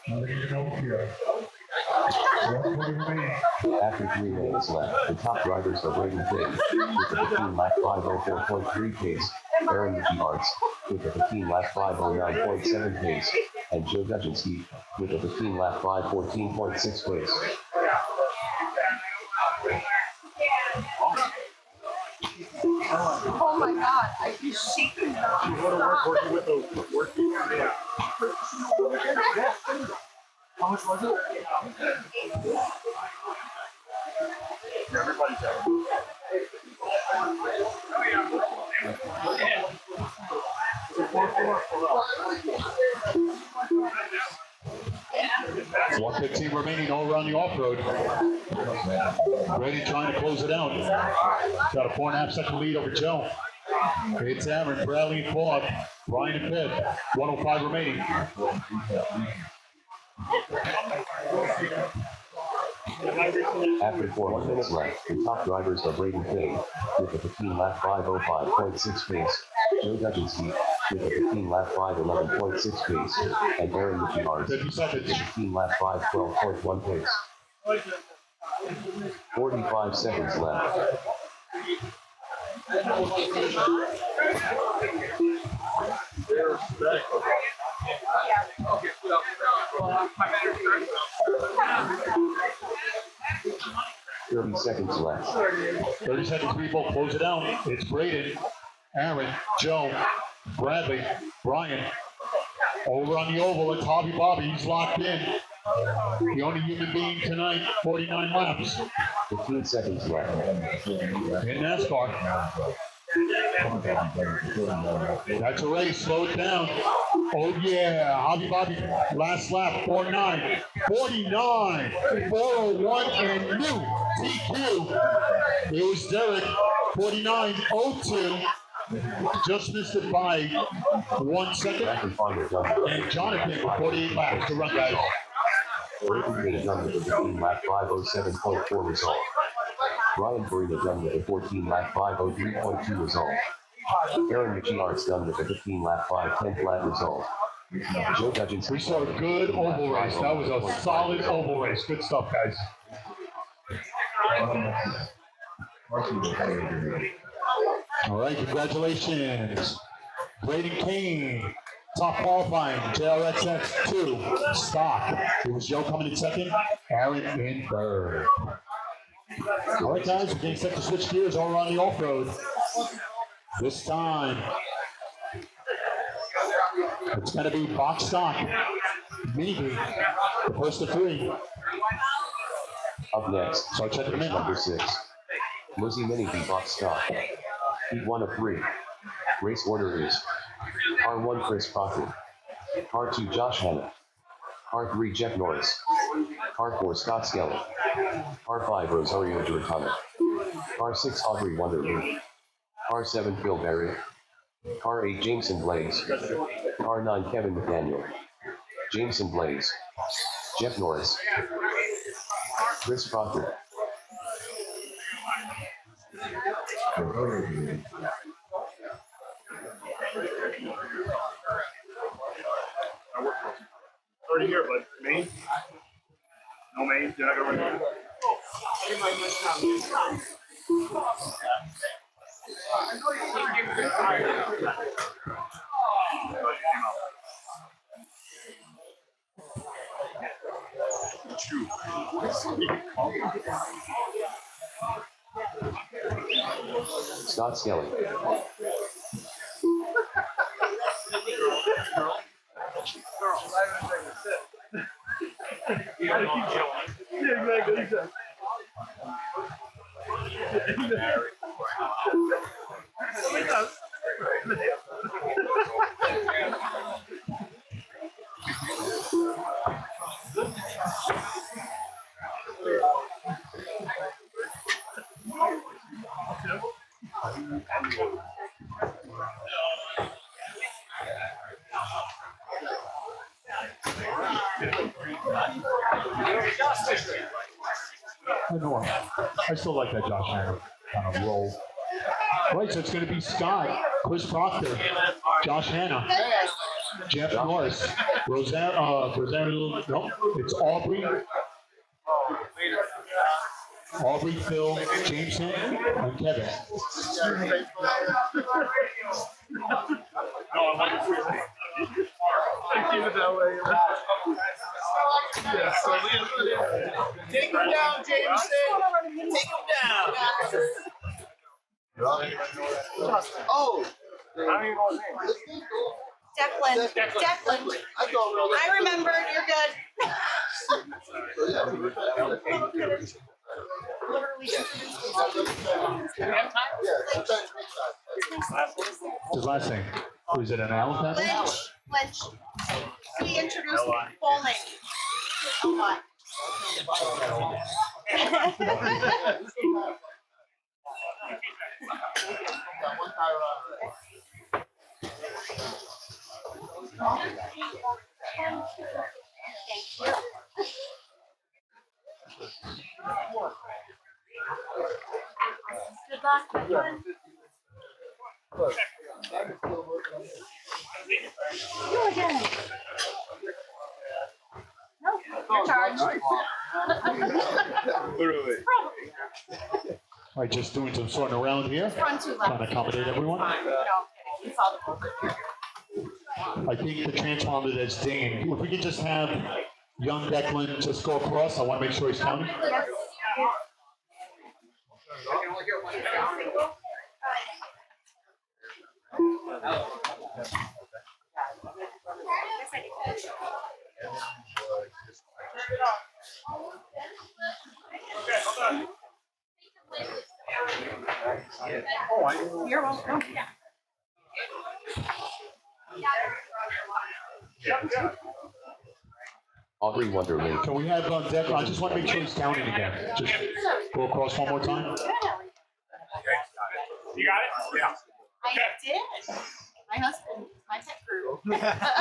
Nothing even over here. After 3 minutes left, the top drivers are Braden Page, with a 15 lap 5:04.3 pace, Aaron Michiards, with a 15 lap 5:09.7 pace, and Joe Dudzinski, with a 15 lap 5:14.6 pace. Oh my God, I just shaking. You want to work with those working? Yeah. How much was it? Everybody's out. One 15 remaining all around the off-road. Brady trying to close it out. Got a 4.5 second lead over Joe. It's Aaron, Bradley, and Bob. Brian and Pitt. 105 remaining. After 4 minutes left, the top drivers are Braden Fay with a 15-lap 5:05.6 pace, Joe Dudzinski with a 15-lap 5:11.6 pace, and Aaron McGears 50 seconds. 15-lap 5:12.1 pace. 45 seconds left. Yeah. 30 seconds left. 30 seconds, people. Close it out. It's Braden, Aaron, Joe, Bradley, Brian. Over on the oval, it's Hobby Bobby. He's locked in. The only human being tonight, 49 laps 15 seconds left. in NASCAR. That's a race. Slow it down. Oh, yeah. Hobby Bobby, last lap, 49, 49, 401, and new TQ. It was Derek, 49.02. Just missed it by 1 second. Back and final done. And Jonathan with 48 laps to run, guys. Braden Fay done with a 15-lap 5:07.4 result. Brian Farina done with a 14-lap 5:03.2 result. Aaron McGears done with a 15-lap 5:10 flat result. Joe Dudzinski. We saw a good oval race. That was a solid oval race. Good stuff, guys. All right, congratulations. Braden Kane, top qualifying, JRXX 2, stock. It was Joe coming in second, Aaron in third. All right, guys, we're getting set to switch gears all around the off-road. This time, it's going to be box stock, mini B, the first of 3. Up next, So check them in. number 6. Lizzie Mini B box stock. Heat 1 of 3. Race order is R1 Chris Proctor, R2 Josh Hanna, R3 Jeff Norris, R4 Scott Skelly, R5 Rosario Giratana, R6 Audrey Wonderly, R7 Phil Berry, R8 Jameson Blaze, R9 Kevin McDaniel, Jameson Blaze, Jeff Norris, Chris Proctor. Already here, but Maine? No Maine? You're not gonna run. Scott Skelly. Yeah, exactly. I know. I still like that Josh Hanna kind of roll. Right, so it's going to be Scott, Chris Proctor, Josh Hanna, Jeff Norris, Rosanna, no, it's Aubrey, Phil, Jameson, and Kevin. No, I want to keep it that way. Yeah, so Take him down, Jameson. Take him down. Oh, I don't even know his name. Declan. Declan. I remember. You're good. His last name. Was it an Allen? Lynch. He introduced me full name. A lot. Good luck, everyone. You again. No, you're charged. All right, just doing some sorting around here. Run too Trying loud. to accommodate everyone. No, I'm kidding. You saw the movement. I think the transponder that's dinging. If we could just have young Declan just go across, I want to make sure he's counting. Yes. You're welcome. Aubrey Wonderly, Can we have Declan? I just want to make sure he's counting again. Just go across one more time. You got it? Yeah. I did. My husband, my pet crew.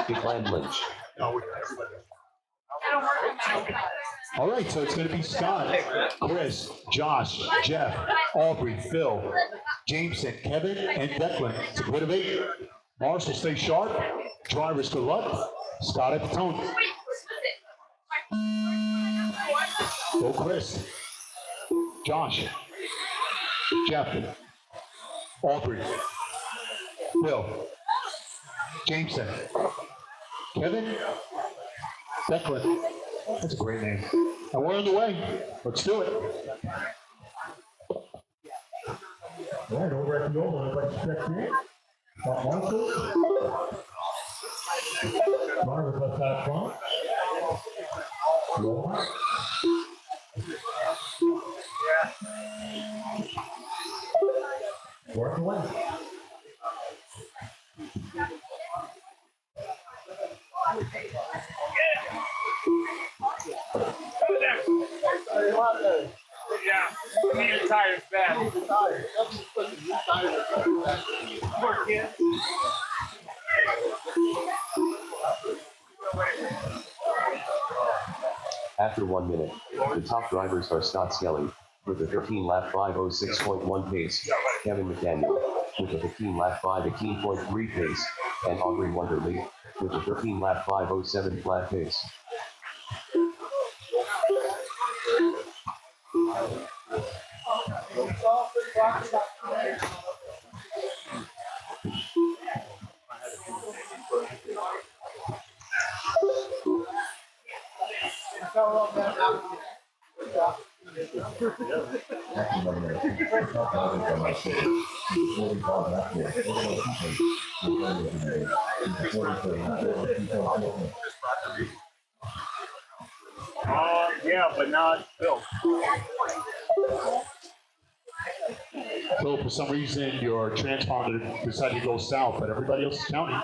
Declan Lynch, I don't work with my own house. All right, so it's going to be Scott, Chris, Josh, Jeff, Aubrey, Phil, Jameson, Kevin, and Declan. It's a grid of 8. Marshall, stay sharp. Drivers, good luck. Scott at the tone. Go Chris. Josh. Jeff. Aubrey. Phil. Jameson. Kevin. Declan. That's a great name. And we're on the way. Let's do it. All right, over at the oval, everybody check in. Marshall. Margaret left out front. Work away. Yeah. Your tire's bad. Poor kid. after 1 minute. The top drivers are Scott Skelly, with a 13-lap 5:06.1 pace, Kevin McDaniel, with a 15-lap 5:18.3 pace, and Aubrey Wonderly, with a 13-lap 5:07 flat pace. Yeah, but not Bill. So for some reason, your transponder decided to go south, but everybody else is counting.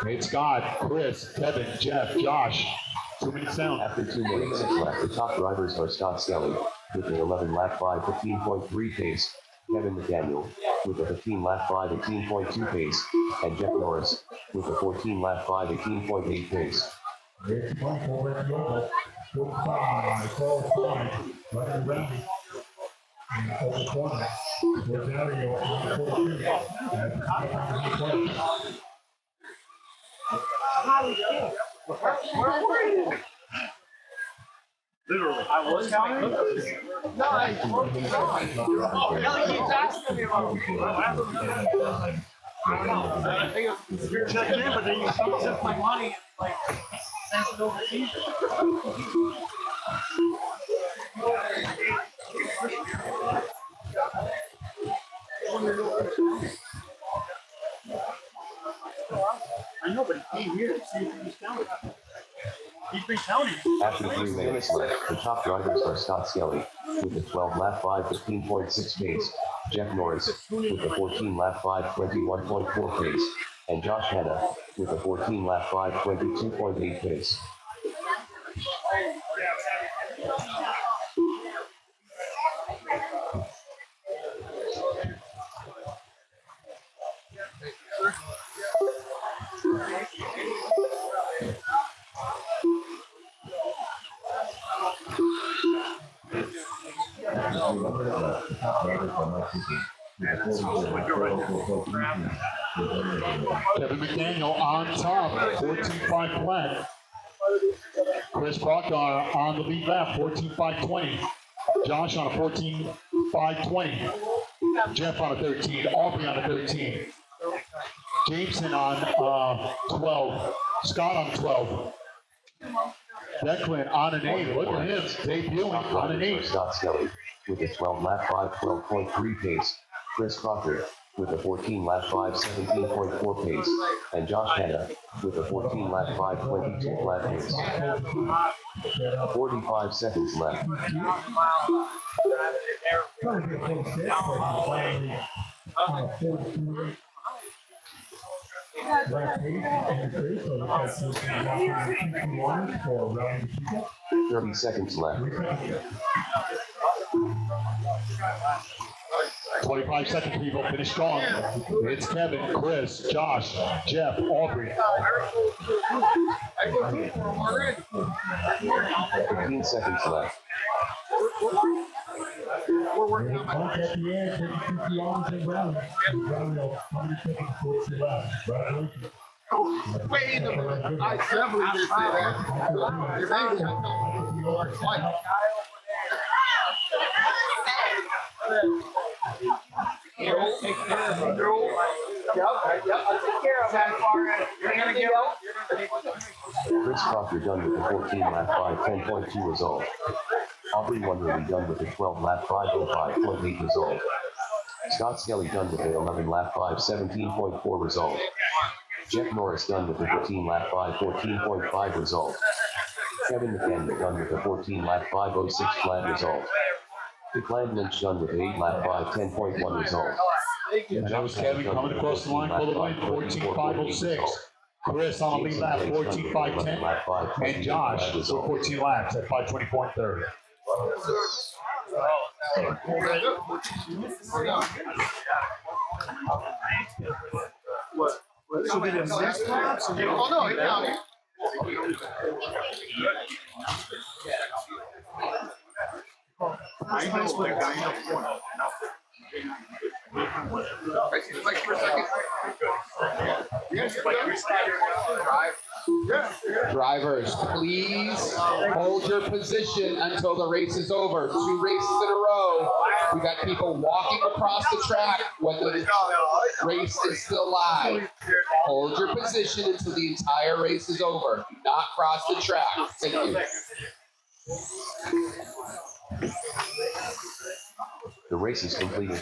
It's Scott, Chris, Kevin, Jeff, Josh. 2 minutes down. After 2 minutes left, the top drivers are Scott Skelly, with an 11-lap 5:15.3 pace, Kevin McDaniel, with a 15-lap 5:18.2 pace, and Jeff Norris, with a 14-lap 5:18.8 pace. Here's the bump over at the oval. Goodbye, qualify, right around. And over the corner. Rosario on the 14. Literally. I was counting. Kelly keeps asking me about it. I don't know. You're checking in, but then you took my money and like sent it overseas. He's been counting. After 3 minutes left, the top drivers are Scott Skelly with a 12 lap 5:15.6 pace, Jeff Norris with a 14 lap 5:21.4 pace, and Josh Hanna with a 14 lap 5:22.8 pace. Kevin McDaniel on top, 14.5 flat. Chris Brockar on the lead lap, 14.520. Josh on a 14.520. Jeff on a 13. Aubrey on a 13. Jameson on 12. Scott on 12. Declan on an 8. Look at him debuting on an 8. Scott Skelly with a 12 lap 5:12.3 pace, Chris Proctor with a 14 lap 5:17.4 pace, and Josh Hanna with a 14 lap 5:22 flat pace. 45 seconds left. Thirty seconds left. 25 seconds, people. Finish strong. It's Kevin, Chris, Josh, Jeff, Aubrey. 15 seconds left. We're working on my. At the end, 52 kilometers in round. Brownell, 100 seconds towards the left. Congratulations. Wait a minute. I definitely did say that. If anything, Chris Proctor done with a 14 lap 5:10.2 result. Aubrey Wonderly done with a 12 lap 5:05.8 result. Scott Skelly done with a 11 lap 5:17.4 result. Jeff Norris done with a 15 lap 5:14.5 result. Kevin McDaniel done with a 14 lap 5:06 flat result. Declan Lynch done with an 8 lap 5:10.1 result. And that was Kevin coming across the line for the win, 14.506. Chris on the lead lap, 14.510. And Josh with 14 laps at 5:20.3. what? So did it next lap? Oh, no, it's down here. I know. Like for a second. Drivers, please hold your position until the race is over. 2 races in a row. We got people walking across the track when the race is still live. Hold your position until the entire race is over. Do not cross the track. Thank you. The race is completed.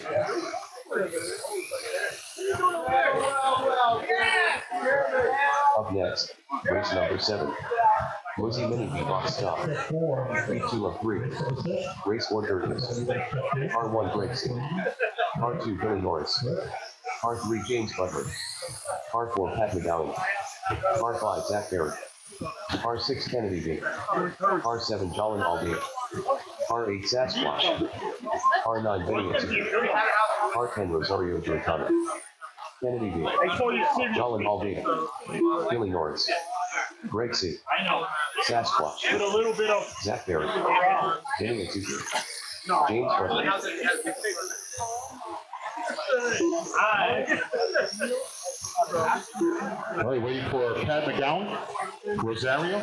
Up next, race number 7. Moisey Mini box stop. P2 of 3. Race order is R1 Brexit. R2 Billy Norris. R3 James Butler. R4 Pat McGowan. R5 Zach Barrett. R6 Kennedy V. R7 Jolin Aldi. R8 Sasquatch. R9 Benny R10 Rosario Giordano. Kennedy V. Jolin Aldi. Billy Norris. Greg C. Sasquatch. With a little bit of. Zach Barrett. Danny Atuki. James Butler. All right, waiting for Pat McGowan, Rosario.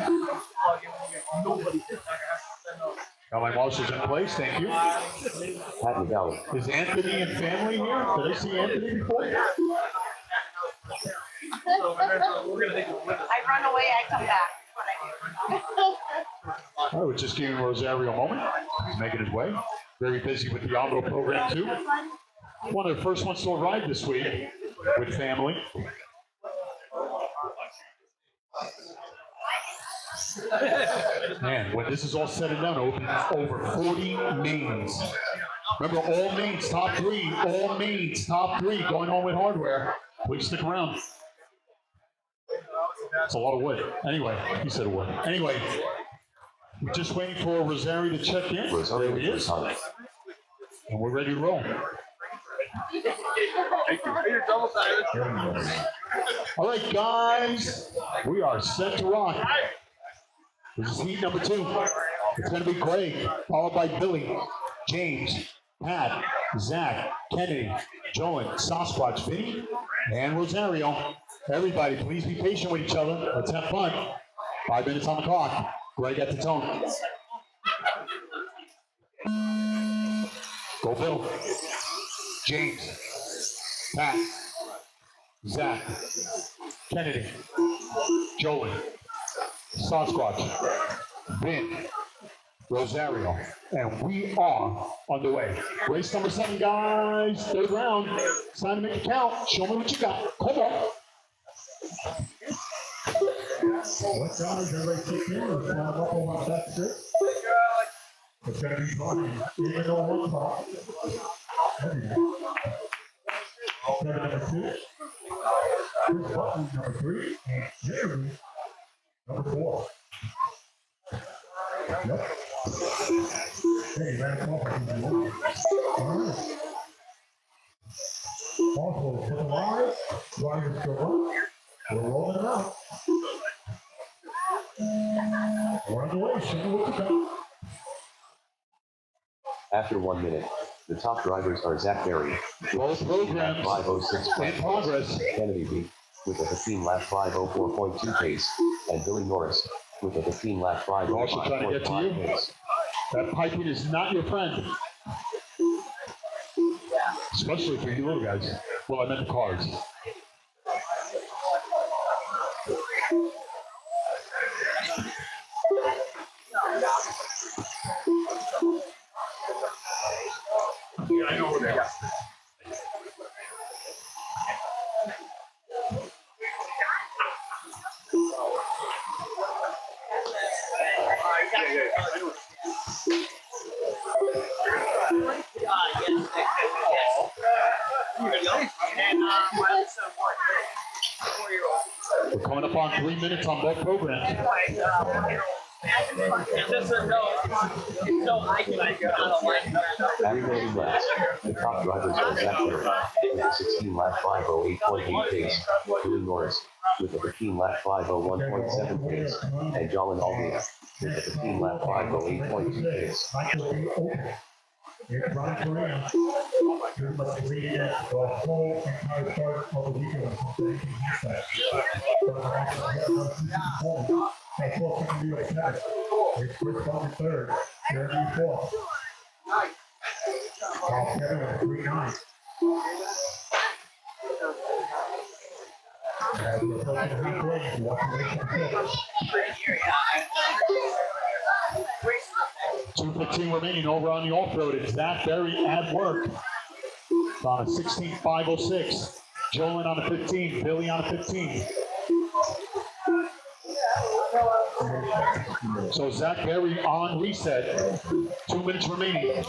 Got my marshals in place, thank you. Pat McGowan. Is Anthony and family here? Did I see Anthony before? I run away, I come back. All right, we're just giving Rosario a moment. He's making his way. Very busy with the Aldo program too. One of the first ones to arrive this week with family. Man, when this is all said and done, open over 40 mains. Remember, all mains, top three, going on with hardware. Please stick around. It's a lot of wood. Anyway, he said wood. Anyway, we're just waiting for Rosario to check in. There he is. And we're ready to roll. All right, guys, we are set to rock. This is heat number 2. It's going to be Greg, followed by Billy, James, Pat, Zach, Kennedy, Joan, Sasquatch, Vinny, and Rosario. Everybody, please be patient with each other. Let's have fun. 5 minutes on the clock. Greg at the tone. Go, Bill. James, Pat, Zach, Kennedy, Joey, Sasquatch, Vin, Rosario, and we are underway. Race number 7, guys. 3rd round. It's time to make it count. Show me what you got. Come on. What guys, everybody kick in, let's line up on that strip. It's gonna be fun, even though one top. Seven number 2. Chris Button, number 3, and Jeremy, number 4. Yep. Hey, that's all I can do. All right. Also, to the line, Ryan's still up. We're rolling it out. We're on the way, show me what you got. After 1 minute, the top drivers are Zach Berry, Both programs 5:06 in progress. Kennedy B, with a 15-lap 5:04.2 pace, and Billy Norris, with a 15-lap We're also trying to get to 5:05.5 you. pace. That piping is not your friend. Especially for you little guys. Well, I meant the cars. Yeah, I know who they are. We're coming up on 3 minutes on both programs. Three remaining laps. The top drivers are Zach Berry, with a 16-lap 5:08.8 pace, Billy Norris, with a 15-lap 5:01.7 pace, and Jolin Aldea, with a 15-lap 5:08.2 pace. Michael B. Open. It's Ron Graham. You must lead it the whole entire start of the weekend. That's what can be okay. It's Chris Button 3rd. Jeremy 4th. Paul Kevin with 3-9. As we're approaching halfway, you want to race the 2:15 remaining over on the off-road. It's Zach Berry at work. It's on a 16.506. Jolin on a 15. Billy on a 15. So Zach Berry on reset. 2 minutes remaining.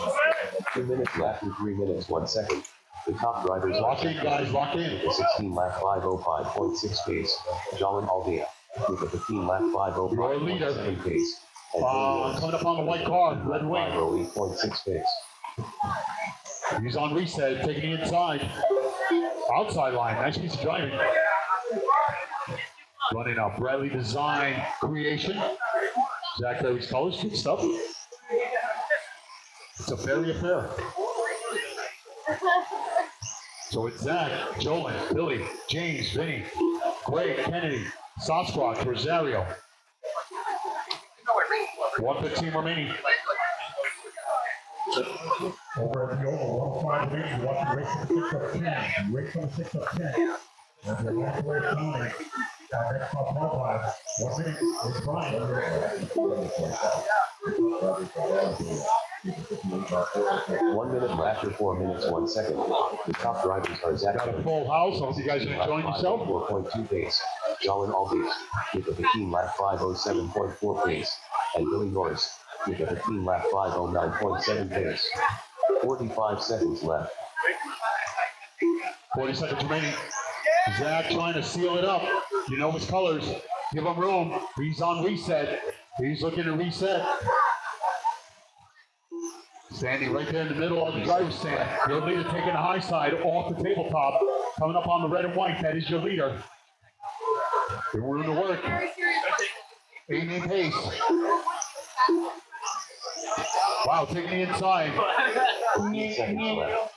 2 minutes left and 3 minutes 1 second. The top drivers are Lock in, guys. Lock in. with a 16-lap 5:05.6 pace, Jolin Aldea, with a 15-lap Your leader. 5:05.7 pace, and Billy Norris, Coming up on the white car. Red wing. 5:08.6 pace. He's on reset. Taking the inside. Outside line. Nice piece of driving. Running a Bradley Design creation. Zach Berry's colors. Good stuff. It's a Berry affair. So it's Zach, Jolin, Billy, James, Vinny, Greg, Kennedy, Sasquatch, Rosario. 1:15 remaining. Over at the oval, 1-5 lead, you want to race from 6 of 10. Race from 6 of 10. As we walk away from it, next top qualifier. 1 minute, it's Brian. 1 minute after 4 minutes 1 second. The top drivers are Zach Got a full house. I hope you guys are enjoying yourself. 4.2 pace. Jalen Aldic with a 15 lap 507.4 pace. And Billy Norris with a 15 lap 509.7 pace. 45 seconds left. 40 seconds remaining. Zach trying to seal it up. You know his colors. Give him room. He's on reset. He's looking to reset. Standing right there in the middle of the driver's stand. Your leader taking the high side off the tabletop. Coming up on the red and white. That is your leader. Good room to work. 8 pace. Wow, taking the inside. 15 seconds left.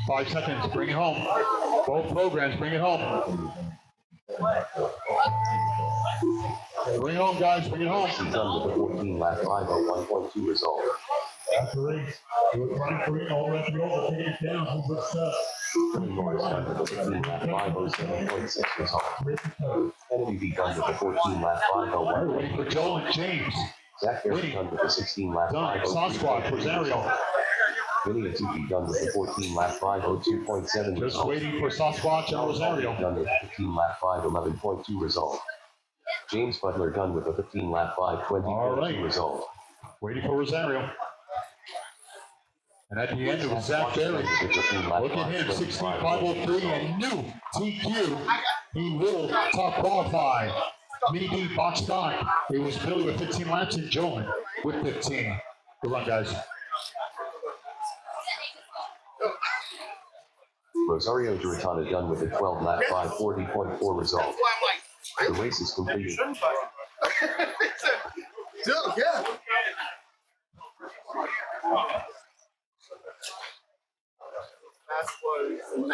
5 seconds. Bring it home. Both programs, bring it home. Bring it home, guys. Bring it home. He's done with a 14 lap 501.2 result. That's the race. It was running for it all right over, taking it down. Who's good stuff? Billy Norris done with a 15 lap 507.6 result. Kennedy B done with a 14 lap We're waiting 501. for Joel and James. Zach Harris done with a 16 lap Done. Sasquatch, Rosario. Vinny Atuki done with a 14 lap 502.7 Just result. waiting for Sasquatch and Rosario. Done with a 15 lap 511.2 result. James Butler done with a 15 lap 520.2 All right. result. Waiting for Rosario. And at the end, it was Zach Berry. Look at him, 16.503 and new TQ. He will top qualify. Mini D box stock. It was Billy with 15 laps and Joel with 15. Good run, guys. Rosario Giratana done with a 12 lap 540.4 result. The race is completed. Dude, yeah. That was 19.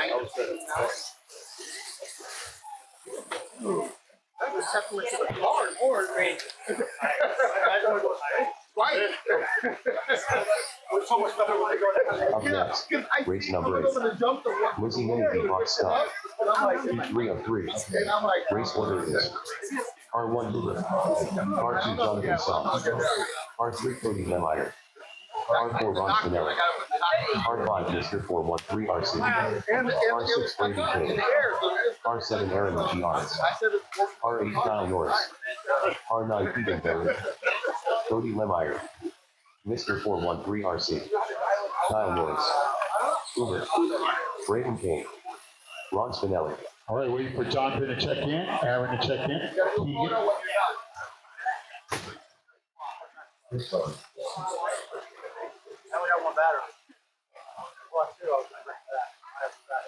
That was definitely hard. More, man. Right. It's so much better when they go Up next, race number 8. Lizzie Mini B box stock. P3 of 3. Race order is R1 Lula, R2 Jonathan Song, R3 Cody Lemire, R4 Ron Spinelli, R5 Mr. 413 RC, R6 Brady King, R7 Aaron Giannis, R8 Kyle Norris, R9 Keegan Berry, Cody Lemire, Mr. 413 RC, Kyle Norris, Uber, Braden King, Ron Spinelli. All right, waiting for Jonathan to check in, Aaron to check in. Keegan. Now we got one battery. Well, two. I was gonna bring that. I have that.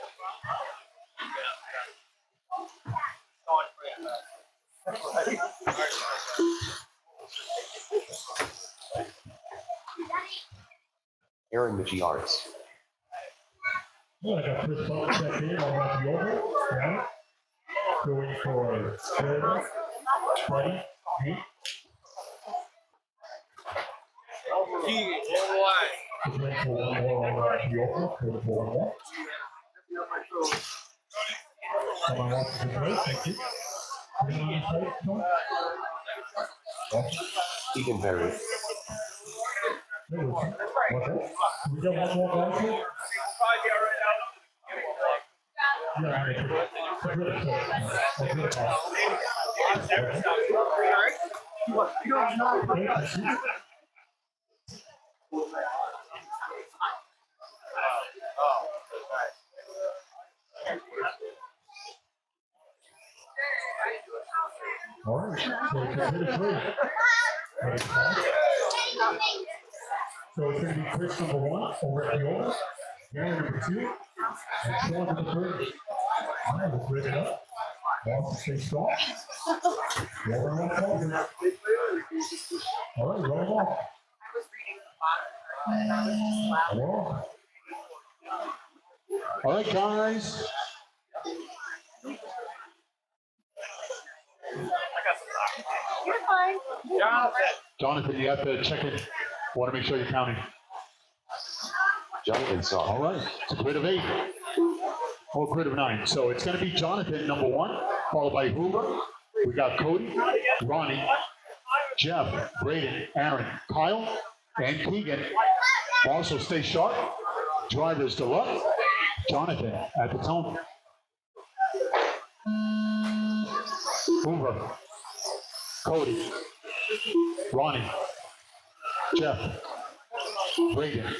Oh, it's bringing that. Aaron Michiaris, Well, I got Chris Paul checked in. I'll wrap you over. Got it. Going for Jordan, Freddie, Pete. Keegan, one wide. Just waiting for one more on wrap you over. Going for one more. Someone wants to play. Thank you. Anyone on site? No? Keegan Berry, There we go. What's that? We got one more guy here? Yeah, I think it's a good call. A good call. All right, so it's a bit of three. So it's going to be Chris number 1 over at the over, Gary number 2, and Sean number 3. All right, let's break it up. Boston stay strong. Roll on ball. All right, roll ball. Roll. All right, guys. You're fine. Jonathan, you have to check in. Want to make sure you're counting. Jonathan All Song, right, it's a grid of 8. Or grid of 9. So it's going to be Jonathan, number 1. followed by Hoover. We got Cody, Ronnie, Jeff, Braden, Aaron, Kyle, and Keegan. Also stay sharp. Drivers to left. Jonathan at the tone. Hoover, Cody, Ronnie, Jeff, Braden,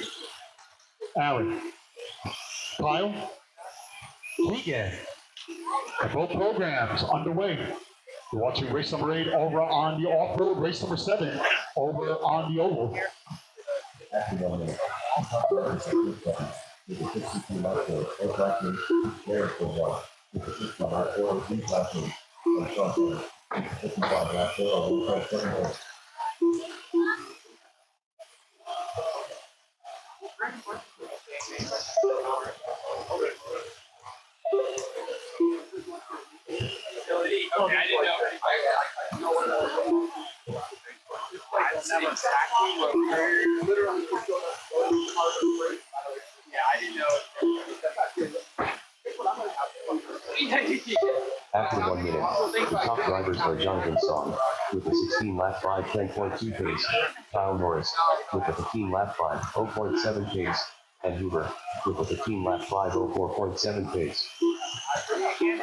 Aaron, Kyle, Keegan. And both programs underway. You're watching race number 8 over on the off-road, race number 7 over on the oval. Okay, I didn't know. I don't know exactly what we're literally yeah, I didn't know. After 1 minute, the top drivers are Jonathan Song with the 16 lap 5 10.2 pace, Kyle Norris with the 15 lap 5 0.7 pace, and Hoover with the 15 lap 5 04.7 pace.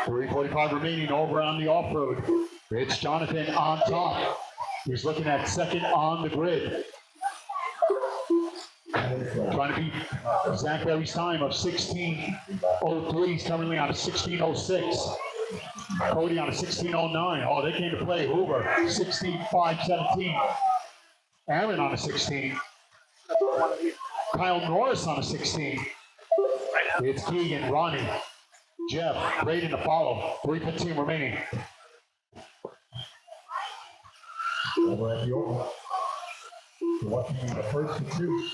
3:45 remaining over on the off-road. It's Jonathan on top. He's looking at second on the grid. Trying to beat Zach Berry's time of 16:03. He's currently on a 16:06. Cody on a 16:09. Oh, they came to play. Hoover, 16:5:17. Aaron on a 16. Kyle Norris on a 16. It's Keegan, Ronnie, Jeff, Braden to follow. 3:15 remaining. Over at the oval. We're watching the first and two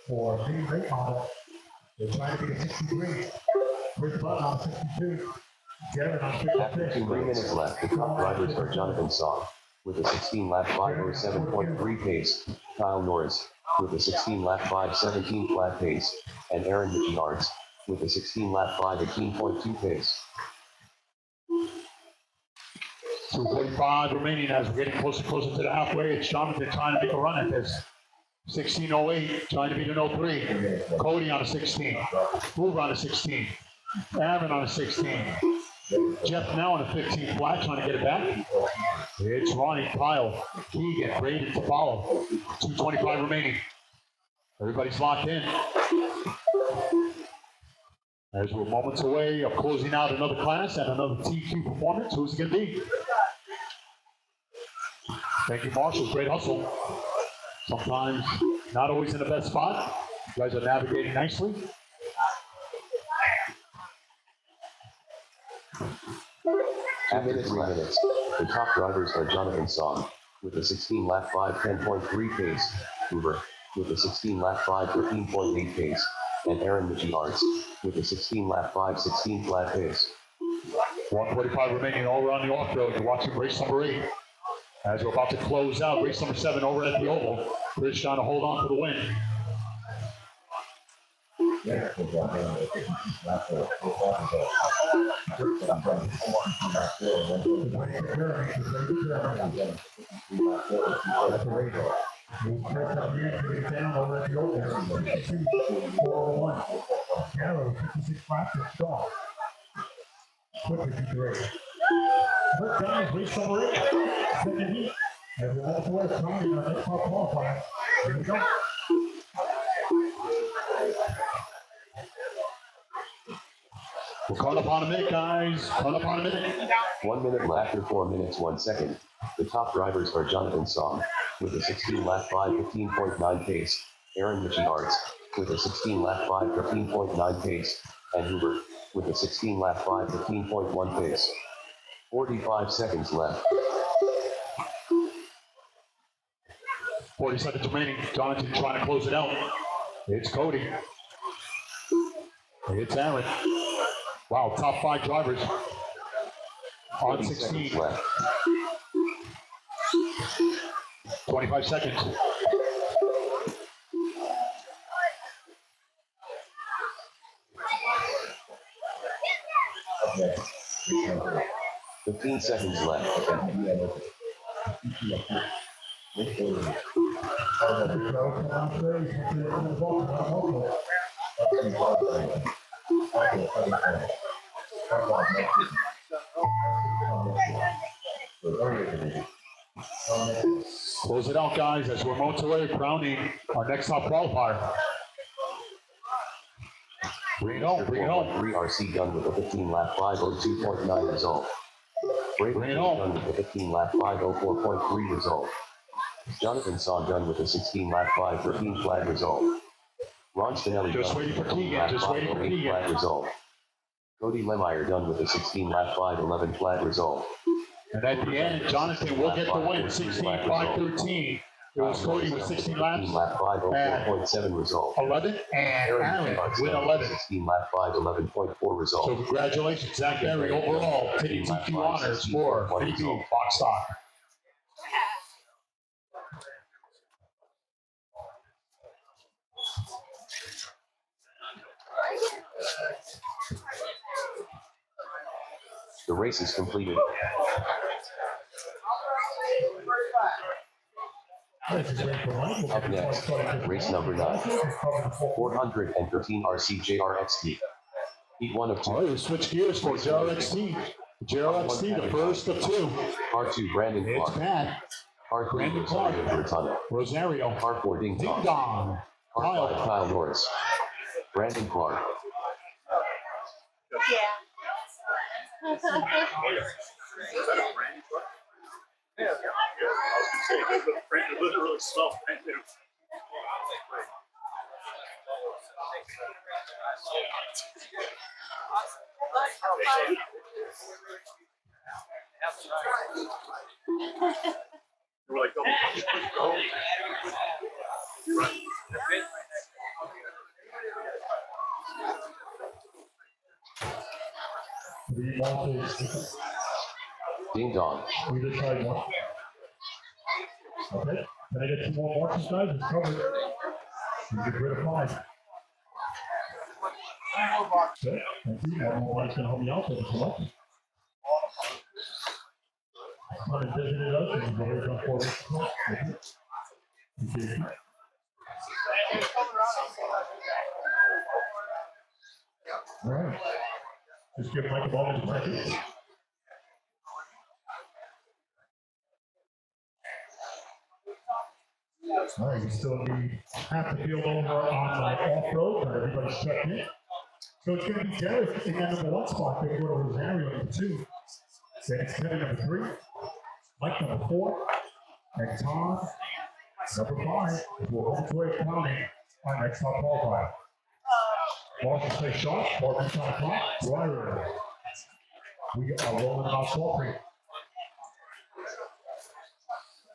for mini rate model. They're trying to be a 63. Chris Button on 62. Jared on After 56. 3 minutes left, the top drivers are Jonathan Song with a 16 lap 507.3 pace, Kyle Norris with a 16 lap 517 flat pace, and Aaron Yards with a 16 lap 518.2 pace. 2:45 remaining as we're getting closer to the halfway. It's Jonathan trying to make a run at this. 16:08, trying to beat an 03. Cody on a 16. Hoover on a 16. Aaron on a 16. Jeff now on a 15 flat, trying to get it back. It's Ronnie, Kyle, Keegan, Braden to follow. 2:25 remaining. Everybody's locked in. As we're moments away of closing out another class and another TQ performance. Who's it going to be? Thank you, Marshall. Great hustle. Sometimes not always in the best spot. You guys are navigating nicely. After 3 minutes, the top drivers are Jonathan Song with a 16 lap 5 10.3 pace, Hoover with a 16 lap 5 13.8 pace, and Aaron Yards with a 16 lap 5 16 flat pace. 1:45 remaining all around the off-road. You're watching race number 8. As we're about to close out race number 7 over at the oval. Chris trying to hold on for the win. Down over at the oval. 401. Yarrow, 56 laps to start. Quickly beat the race. First down is race number 8. Second heat. As we walk away from the next top qualifier. Here we go. We're caught up on a minute, guys. Caught up on a minute. 1 minute left after 4 minutes 1 second. The top drivers are Jonathan Song with a 16 lap 5 15.9 pace, Aaron Yards with a 16 lap 5 15.9 pace, and Hoover with a 16 lap 5 15.1 pace. 45 seconds left. 40 seconds remaining. Jonathan trying to close it out. It's Cody. It's Aaron. Wow, top 5 drivers. On 30 16. seconds left. 25 seconds. 15 seconds left. Close it out, guys, as we're moments away crowning our next top qualifier. Bring it home, bring it home. 3 RC done with a 15 lap 502.9 result. Brayden Bring it King home. done with a 15 lap 504.3 result. Jonathan Son done with a 16 lap 513 flag result. Ron Spinelli Just done waiting with for a 15 Keegan, lap just waiting for 508 Keegan. flag result. Cody Lemire done with a 16 lap 511 flag result. And at the end, Jonathan will get the win, 16-5-13. It was Cody with 16 laps, 15 lap 504.7 result. 11, and Aaron with 11. 16 lap 511.4 result. So congratulations, Zach Berry, overall, taking TQ honors for VP Fox Stock. The race is completed. Up next, race number 9. 413 RCJRXT. Heat 1 of 2. All right, we switch gears for JRXT. JRXT, the first of two. Car 2, Brandon It's Clark. Pat, Car 3, Brandon Clark. Rosario Bertano. Rosario, Car 4, Ding Ding Dong. Dong, Car 5, Kyle. Kyle Norris. Brandon Clark. Yeah. Is that a brand new truck? Yeah. I was gonna say, it doesn't really smell brand new. We're like, oh. Three marches. Ding Dong. Either side one. Okay, then I get two more marches, guys, it's covered. You get rid of 5. Okay, thank you. One more march can help me out with the selection. Come and visited us and go ahead and come forward. Thank you. Appreciate you. All right. Just give Mike a moment to check it. All right, we still need half the field over on off-road, but everybody's checked in. So it's going to be Derek in that number 1 spot. They go to Rosario number 2. Then it's Kevin number 3. Mike number 4. And Tom number 5. We're home to a counting our next top qualifier. Marshall stay sharp. Martin on the clock. Driver. We are rolling out Salt Creek.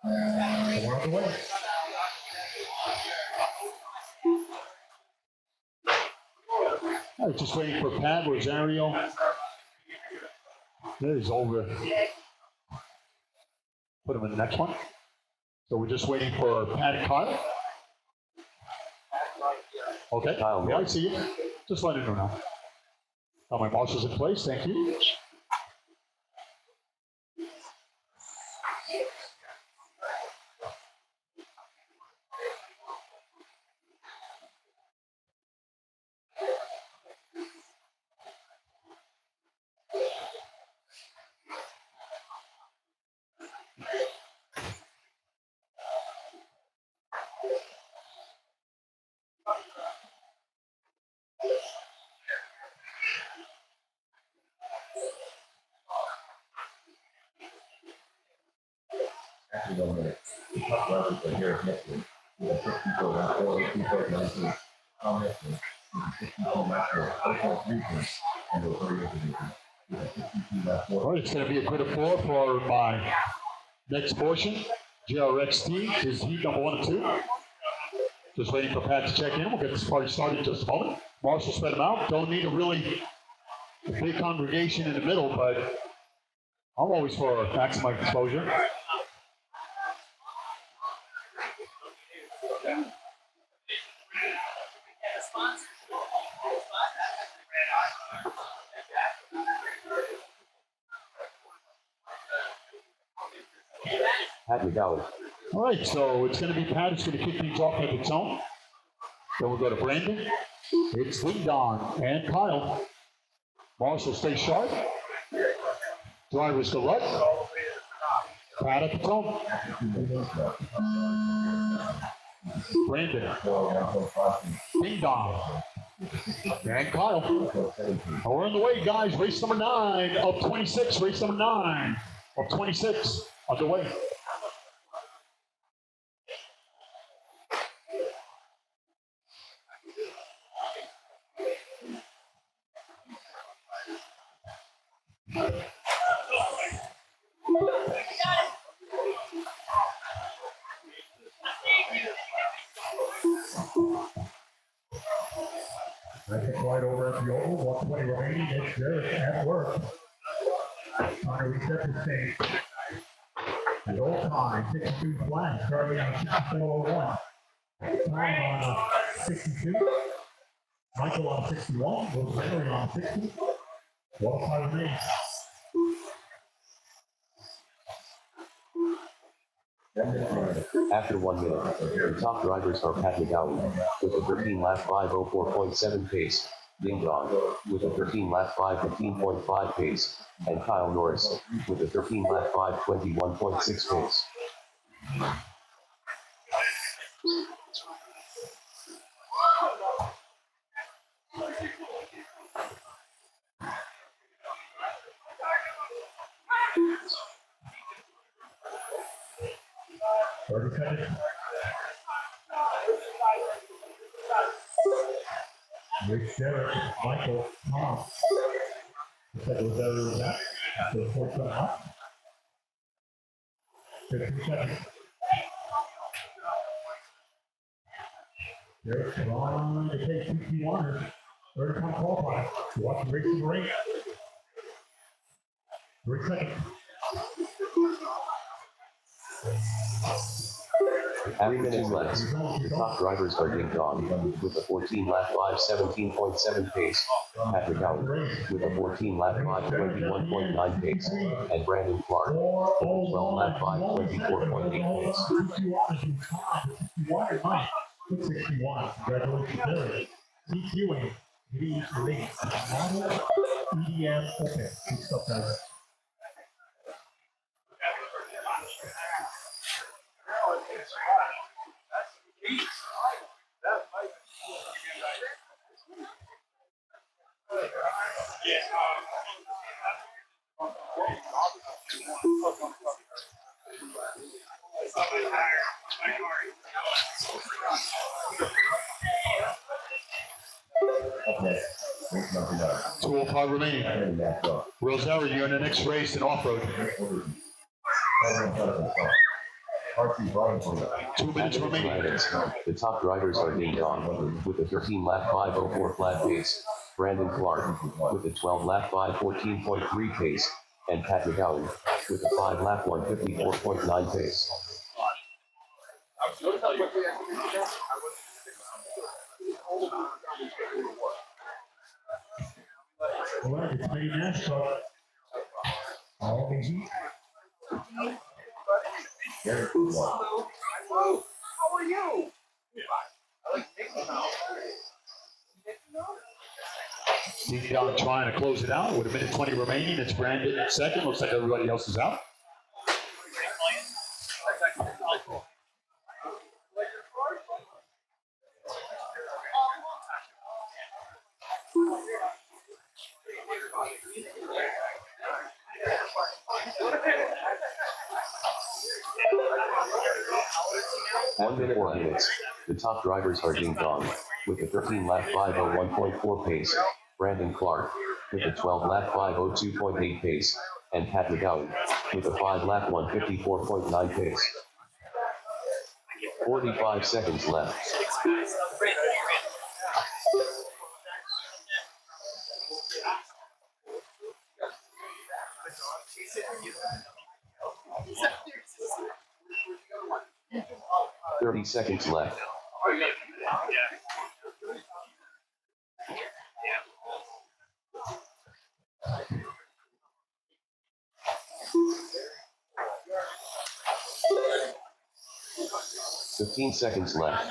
And we're on the way. All right, just waiting for Pat Rosario. There he's over. Put him in the next one. So we're just waiting for Pat and Kyle. Okay, Kyle, yeah, I see you. Just let him know now. Got my marshals in place, thank you. Actually, 1 minute. The top drivers are here next week. We have 6 people around 4 people at 19. How next week? We have 6 people national, 4.3 points, and we're 30 over the We have 62 last 4. All right, it's going to be a grid of 4 for my next portion. JRXT is heat number 1 and 2. Just waiting for Pat to check in. We'll get this party started in just a moment. Marshall spread them out. Don't need a really big congregation in the middle, but I'm always for maximum exposure. Pat McGowan. All right, so it's going to be Pat. It's going to kick things off at its own. Then we'll go to Brandon. It's Ding Dong and Kyle. Marshall, stay sharp. Drivers go right. Pat at the tone. Brandon. Ding Dong. And Kyle. We're on the way, guys. Race number 9 of 26. Race number 9 of 26 underway. That's a quite over at the oval, 120 remaining, it's Jarrett at work. Trying to reset the stage. And all time, 62 flat, starting on 64.01. Time on 62. Michael on 61, Rosemary on 60. 105 remains. After 1 minute, the top drivers are Pat McGowan with a 13 lap 5:04.7 pace, Ding Dong with a 13 lap 5:15.5 pace, and Kyle Norris with a 13 lap 5:21.6 pace. Rich Derrick, Michael, Tom. That was that. So 4 up. 50 seconds. Derrick's trying to take 61ers. Third time qualifying. Watch the racing rate. 3 seconds. At 3 minutes left, the top drivers are Ding Dong with a 14 lap 5:17.7 pace, Pat McGowan with a 14 lap 5:21.9 pace, and Brandon Clark with a 12 lap 5:24.8 pace. 61. Congratulations, Derrick. DQing. Lead release. Model EDM open. Good stuff, guys. Okay. Race number 9. 205 remaining. And that's all. Rosario, you're in the next race in off-road. RC Brian for you. 2 minutes At 3 remaining. minutes, the top drivers are Ding Dong with a 13 lap 5:04 flat pace, Brandon Clark with a 12 lap 5:14.3 pace, and Pat McGowan with a 5 lap 1:54.9 pace. All right, it's Matty NASCAR. All the heat. Derek for 1. How are you? Ding Dong trying to close it out with 1:20 remaining. It's Brandon at second. Looks like everybody else is out. At 4 minutes, the top drivers are Ding Dong with a 13 lap 5:01.4 pace, Brandon Clark with a 12 lap 5:02.8 pace, and Pat McGowan with a 5 lap 1:54.9 pace. 45 seconds left. Thirty seconds left. 15 seconds left.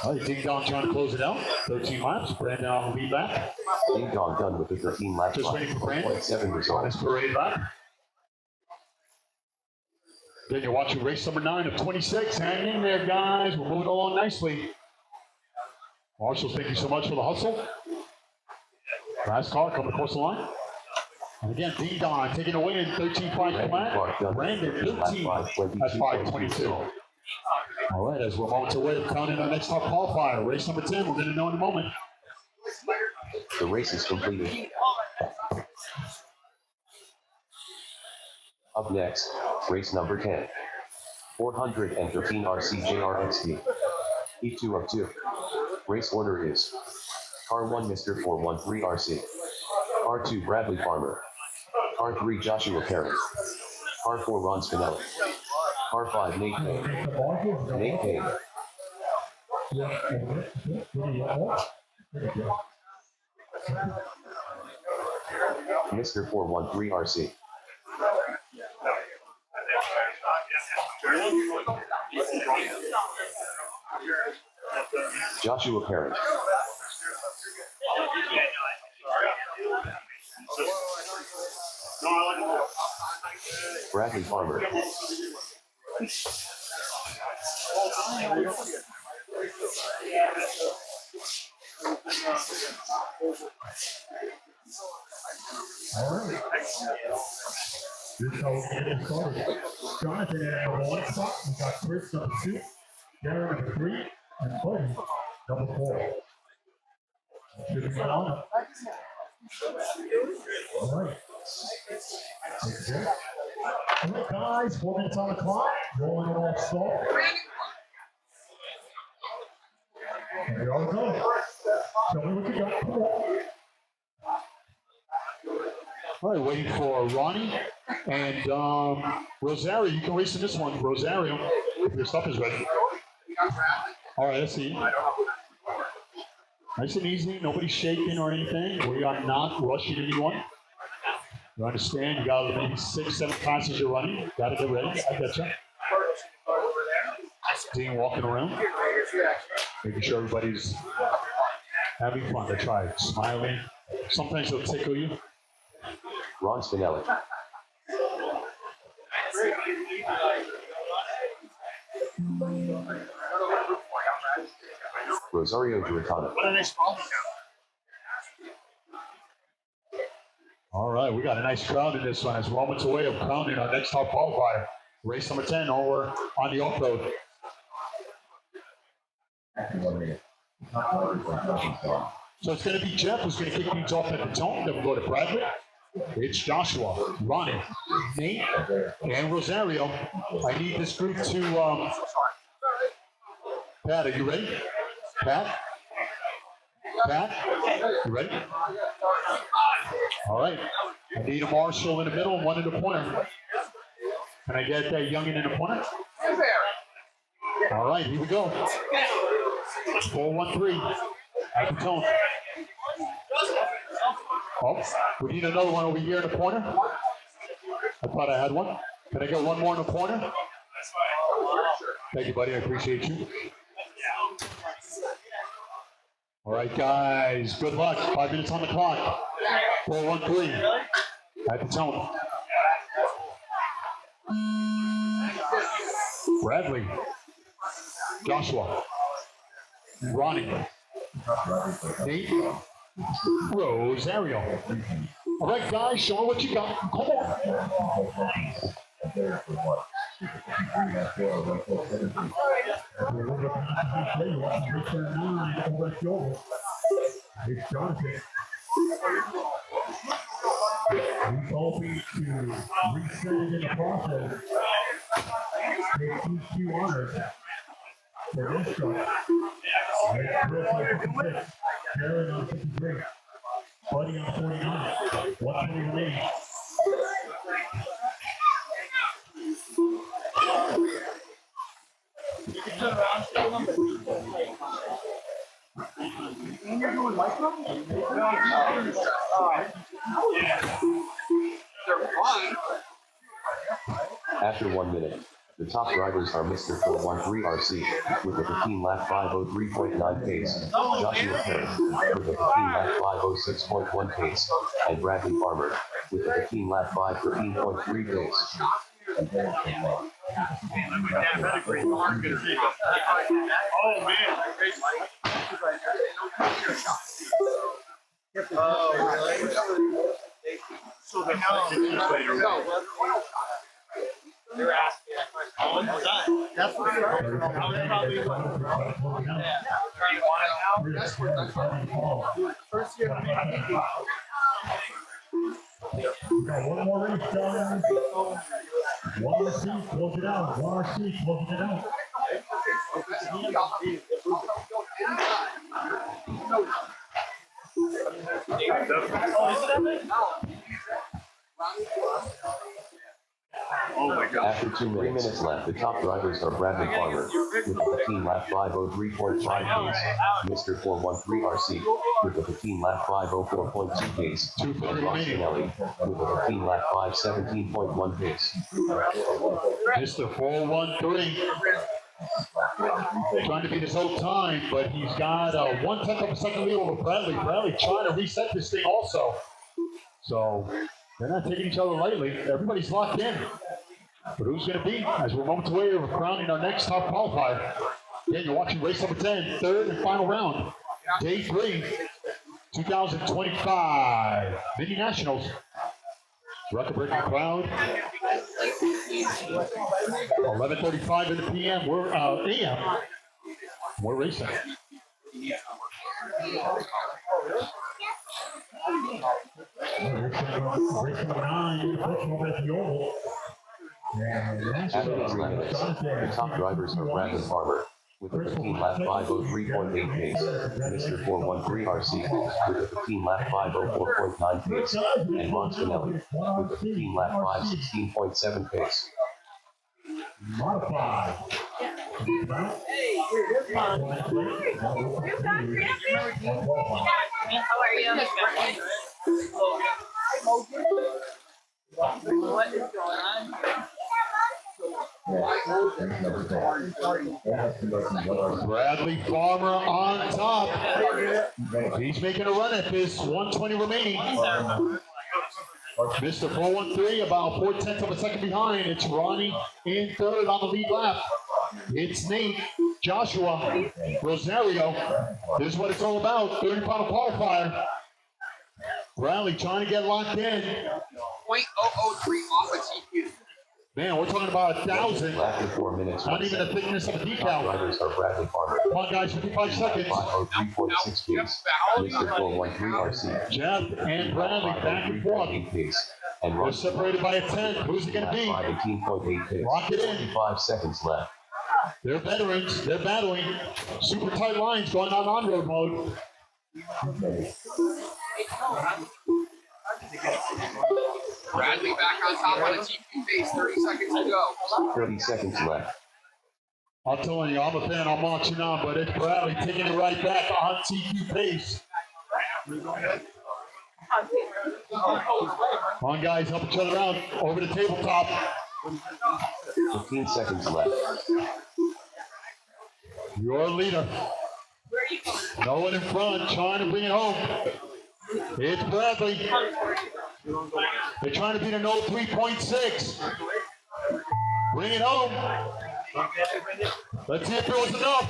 All right, Ding Dong trying to close it out. 13 laps. Brandon on the lead back. Ding Dong done with the 13 lap Just clock. waiting for Brandon 1.7 on result. his parade lap. Then you're watching race number 9 of 26. Hang in there, guys. We're moving along nicely. Marshall, thank you so much for the hustle. Last car coming across the line. And again, Ding Dong taking away in 13.5 Brandon lap. Clark done Brandon with lap 13 5, at 5:22. All right, as we're moments away of counting our next top qualifier, race number 10, we're going to know in a moment. The race is completed. Up next, race number 10. 413 RCJRXD. E2 of 2. Race order is Car 1 Mr. 413 RC. Car 2 Bradley Farmer. Car 3 Joshua Perry. Car 4 Ron Spinelli. Car 5 Nate Payne. Nate Payne. Mr. 413 RC. Joshua Perry. Bradley Farmer. All right. This is how we're getting started. Jonathan at number 1 spot. We got Chris number 2, Darren number 3, and Buddy number 4. Should be on. All right. Okay. All right, guys, 4 minutes on the clock. Rolling it off start. There we all go. Tell me what you got. Come on. All right, waiting for Ronnie and Rosario. You can race in this one, Rosario, if your stuff is ready. All right, let's see. Nice and easy. Nobody's shaking or anything. We are not rushing anyone. You understand? You got maybe 6, 7 classes you're running. Got to get ready. I getcha. Dean walking around, making sure everybody's having fun. They try smiling. Sometimes they'll tickle you. Ron Spinelli. Rosario Giratano. All right, we got a nice crowd in this one. As moments away of crowning our next top qualifier. Race number 10 over on the off-road. So it's going to be Jeff who's going to kick things off at the tone. Then we'll go to Bradley. It's Joshua, Ronnie, Nate, and Rosario. I need this group to, Pat, are you ready? Pat? Pat? You ready? All right. I need a marshal in the middle and one in the corner. Can I get that youngin in the corner? All right, here we go. 413 at the tone. Oh, we need another one over here in the corner. I thought I had one. Can I get one more in the corner? Thank you, buddy. I appreciate you. All right, guys. Good luck. 5 minutes on the clock. 413 at the tone. Bradley. Joshua. Ronnie. Nate. Rosario. All right, guys, show me what you got. Come on. It's Jonathan. He's hoping to reset it in the process. Take 2 honors for this truck. It's Chris on 56, Jared on 53, Buddy on 49, 120 They're fun. After 1 minute, the top drivers are Mr. 413 RC with a 15-lap 503.9 pace, Joshua Perry with a 15-lap 506.1 pace, and Bradley Farmer with a 15-lap 513.3 pace. Oh, man. So they have to do this later. They're asking. That's what Probably first year. We got one more race, gentlemen. One RC, close it out. One RC, closing it out. Oh my God. After 3 minutes left, the top drivers are Bradley Farmer with a 15-lap 503.5 pace, Mr. 413 RC with a 15-lap 504.2 pace, and Ross Finelli with a 15-lap 517.1 pace. Mr. 413 trying to beat his own time, but he's got a 1/10 of a second lead over Bradley. Bradley trying to reset this thing also. So they're not taking each other lightly. Everybody's locked in. But who's going to be? As we're moments away of crowning our next top qualifier. Again, you're watching race number 10, third and final round. Day 3, 2025 Mini Nationals. Record-breaking crowd. 11:35 in the PM. We're AM. We're racing. Race number 9, first one at the oval. After 3 minutes, the top drivers are Bradley Farmer with a 15-lap 503.8 pace, Mr. 413 RC with a 15-lap 504.9 pace, and Ron Spinelli with a 15-lap 516.7 pace. Modified. How are you? What is going on? Bradley Farmer on top. He's making a run at this. 120 remaining. Mr. 413 about 4/10 of a second behind. It's Ronnie in third on the lead lap. It's Nate, Joshua, Rosario. This is what it's all about. Third and final qualifier. Bradley trying to get locked in. 0.003 off a TQ. Man, we're talking about 1,000. After 4 minutes, Not even the thickness of a top decal. drivers are Bradley Farmer Come on, guys, 55 seconds. 503.6 pace, Mr. 413 RC Jeff and Bradley back and forth. 503.8 pace, and They're Ron separated by a 10. Who's it going to be? 518.8 pace. Lock it in. 55 seconds left. They're veterans. They're battling. Super tight lines going on road mode. Bradley back on top on a TQ pace. 30 seconds to go. 30 seconds left. I'm telling you, I'm a fan. I'm marching on, but it's Bradley taking it right back on TQ pace. Come on, guys, help each other out. Over the tabletop. 15 seconds left. Your leader. No one in front, trying to bring it home. It's Bradley. They're trying to beat an 03.6. Bring it home. Let's see if it was enough.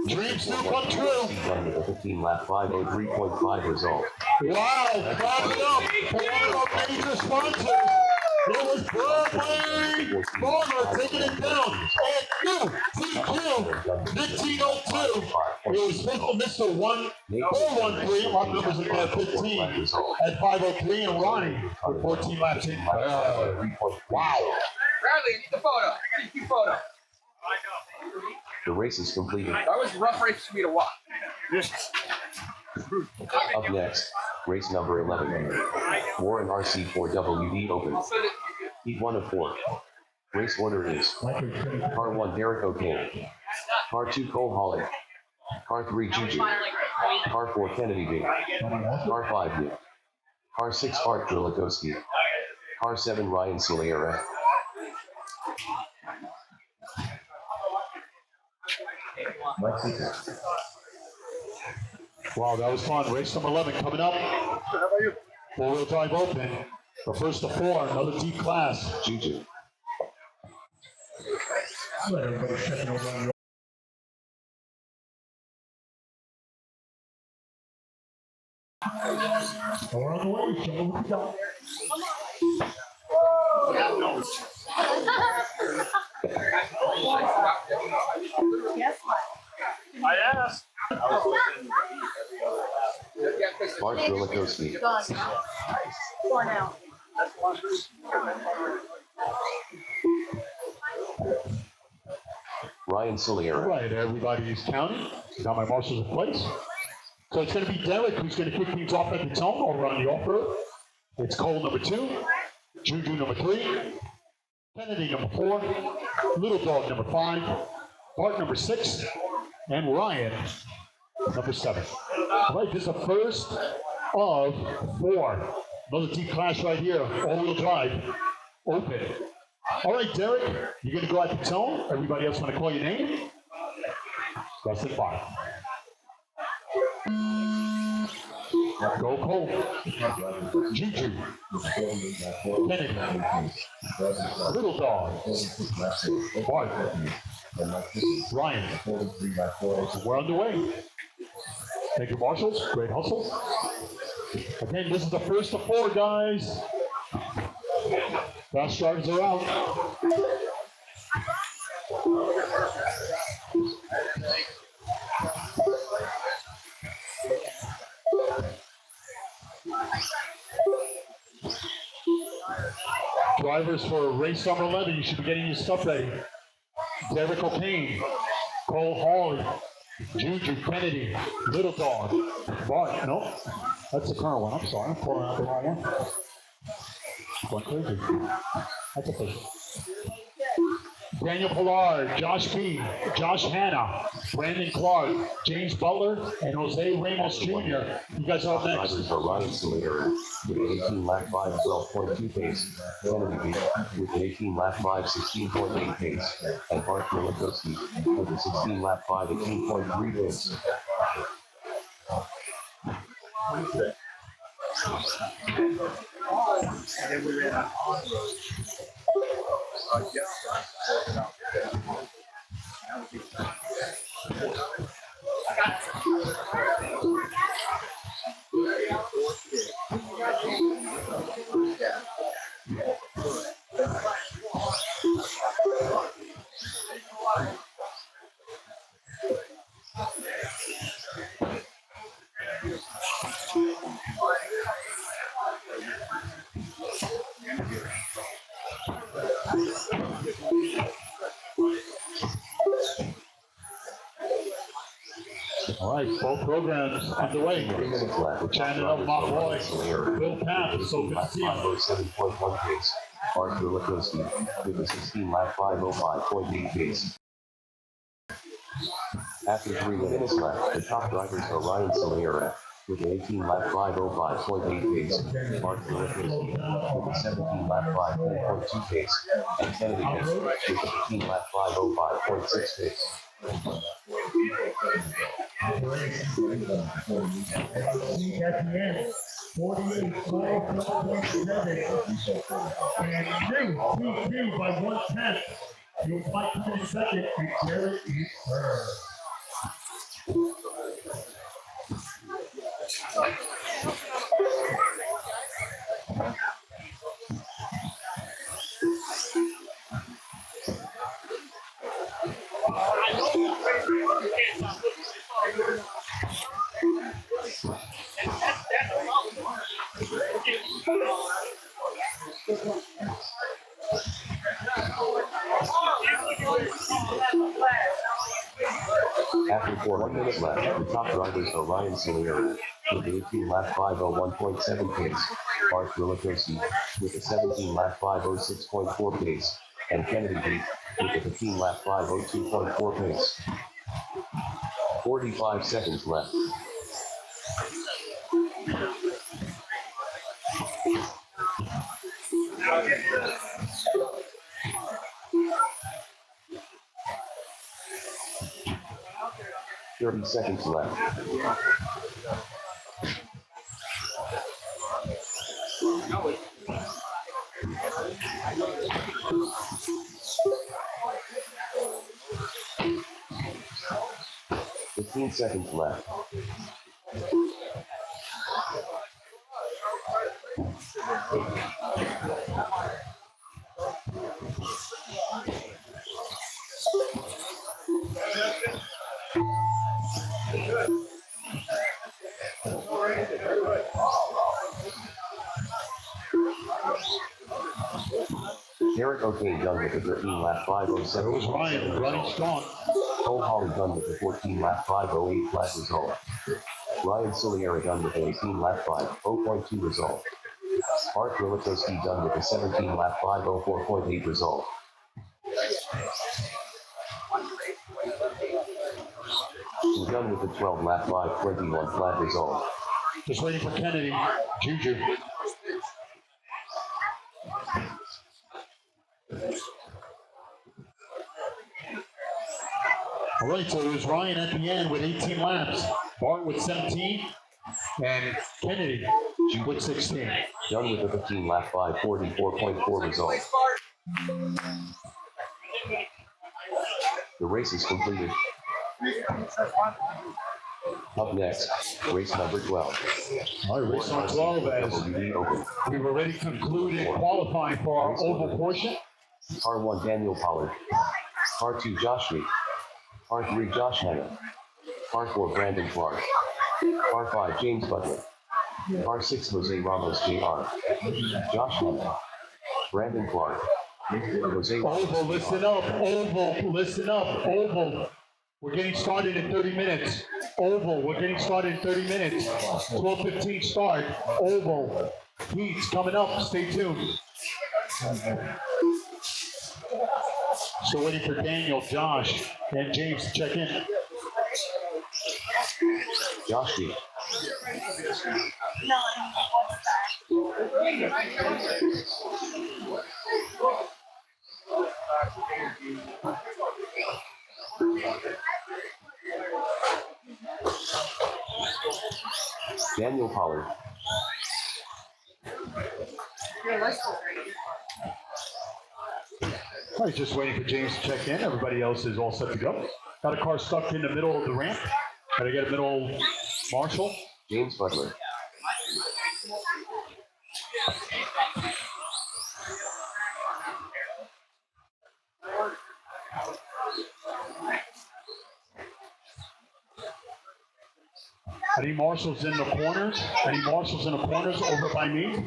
Dreams still come true. Run with a 15-lap 503.5 result. Wow, clap it up for one of our major sponsors. It was Bradley Farmer taking it down. And new TQ 1502. It was Mr. 413. Our numbers in there 15 at 503 and Ronnie with 14 laps in. Wow. Bradley, I need the photo. TQ photo. The race is completed. That was a rough race for me to watch. Up next, race number 11. Warren RC4WD Open. Heat 1 of 4. Race order is Car 1 Derek O'Kane, Car 2 Cole Hawley. Car 3 Juju. Car 4 Kennedy B. Car 5 Nick. Car 6 Art Drilakowski. Car 7 Ryan Soliera. Wow, that was fun. Race number 11 coming up. Four-wheel drive open. The first of four, another D class. Juju. Let everybody checking over on the We're on the way, show them what we got. Guess what? I asked. Art Drilakowski. Gone. Gone out. Ryan All Soliera. right, everybody's counting. Got my marshals in place. So it's going to be Derek who's going to kick things off at the tone over on the off-road. It's Cole number 2, Juju number 3, Kennedy number 4, Little Dog number 5, Bart number 6, and Ryan number 7. All right, this is the first of 4. Another D class right here, all-wheel drive, open. All right, Derek, you're going to go at the tone. Everybody else want to call your name? That's it, 5. Go Cole. Juju. Kennedy. Little Dog. Bart. Ryan. We're underway. Thank you, marshals. Great hustle. Again, this is the first of 4, guys. Fast drivers are out. Drivers for race number 11, you should be getting your stuff ready. Derek O'Kane, Cole Hawley, Juju Kennedy, Little Dog, Bart. No, that's the current one. I'm sorry, I'm pulling out the wrong one. Going crazy. That's a first. Daniel Pollard, Josh Key, Josh Hanna, Brandon Clark, James Butler, and Jose Ramos Jr. You guys are up next. Drivers are Ryan Soliera with an 18 lap 5 12.2 pace. Kennedy B with an 18 lap 5 16.8 pace. And Art Drilakowski with a 16 lap 5 18.3 pace. All right, both programs underway. 3 minutes left. The top Chatting up drivers my are boy, Ryan Soliera Bill Papp. So good to lap see you. 507.1 pace. Art Drilakowski with a 16 lap 505.8 pace. After 3 minutes left, the top drivers are Ryan Soliera with an 18 lap 505.8 pace, Mark Drilakowski with a 17 lap 5.2 pace, and Kennedy with a 15 lap 505.6 pace. At the end, 48, 12.7, and two by 1/10. You'll fight to the second, and Derek is third. After 4 minutes left, the top drivers are Ryan Soliera with an 18 lap 501.7 pace, Art Drilakowski with a 17 lap 506.4 pace, and Kennedy B with a 15 lap 502.4 pace. 45 seconds left. Seconds left. Fifteen seconds left. Derek O'Kane done with the 13 lap 507. It was Ryan running strong. Cole Holly done with the 14 lap 508 flat result. Ryan Siliera done with the 18 lap 5.0.2 result. Art Wilitowski done with the 17 lap 504.8 result. We're done with the 12 lap 521 flat result. Just waiting for Kennedy. Juju. All right, so it was Ryan at the end with 18 laps, Bart with 17, and Kennedy with 16. Done with the 15 lap 544.4 result. The race is completed. Up next, race number 12. All right, race number 12 as WD Open. we've already concluded qualifying for our oval portion. R1 Daniel Pollard. R2 Josh Lee. R3 Josh Hanna. R4 Brandon Clark. R5 James Butler. R6 Jose Ramos Jr. Josh Hanna. Brandon Clark. Jose Oval, listen up. Oval, listen up. Oval. We're getting started in 30 minutes. Oval, we're getting started in 30 minutes. 12:15 start. Oval. Heats coming up. Stay tuned. Still waiting for Daniel, Josh, and James to check in. Josh Lee. Daniel Pollard. All right, just waiting for James to check in. Everybody else is all set to go. Got a car stuck in the middle of the ramp. Gotta get a middle marshal. James Butler. I need marshals in the corners. I need marshals in the corners over by me.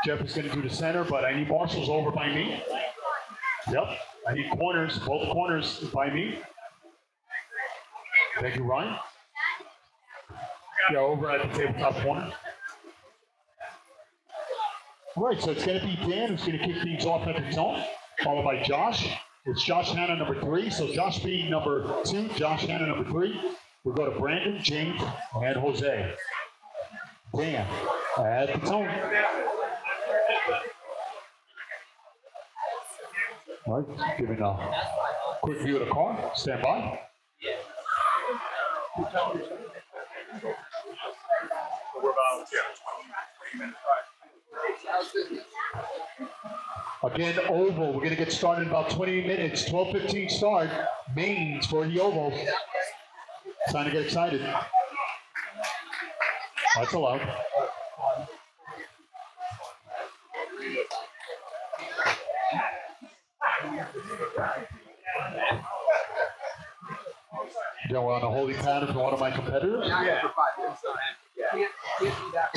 Jeff is going to do the center, but I need marshals over by me. Yep, I need corners, both corners by me. Thank you, Ryan. Yeah, over at the tabletop corner. All right, so it's going to be Dan who's going to kick things off at the zone, followed by Josh. It's Josh Hanna number 3. So Josh being number 2, Josh Hanna number 3. We'll go to Brandon, James, and Jose. Dan at the zone. All right, giving a quick view of the car. Stand by. We're about 20 minutes. Again, oval. We're going to get started in about 20 minutes. 12:15 start. Mains for the oval. Time to get excited. That's allowed. You know, we're on a holding pattern for one of my competitors. Yeah. For 5 minutes. Yeah. Can't be that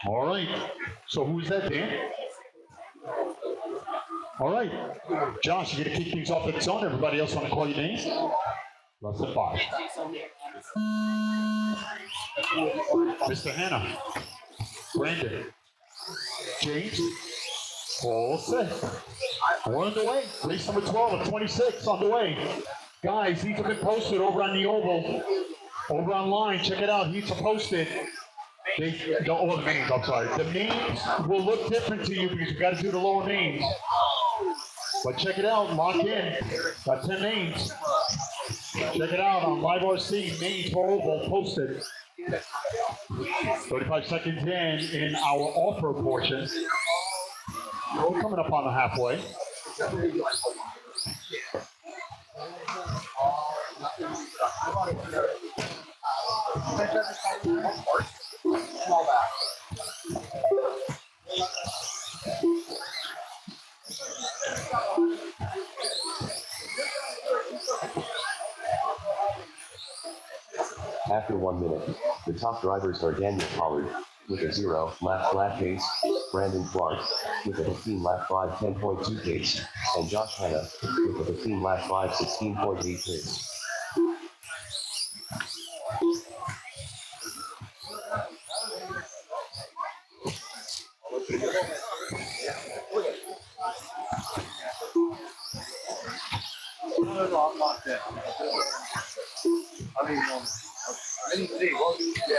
All right. So who's that, Dan? All right. Josh, you're going to kick things off at its own. Everybody else want to call your names? Less than 5. Mr. Hanna. Brandon. James. All set. We're underway. Race number 12 of 26 underway. Guys, heats have been posted over on the oval. Over online, check it out. Heats are posted. The names, I'm sorry. The names will look different to you because you got to do the lower names. But check it out, lock in. Got 10 names. Check it out on Live RC, names for oval posted. 35 seconds in our offer portion. We're coming up on the halfway. After 1 minute, the top drivers are Daniel Pollard with a 0-lap flat pace, Brandon Clark with a 15-lap 5:10.2 pace, and Josh Hanna with a 15-lap 5:16.8 pace. No, I'm not there. I mean, anything, what do you do?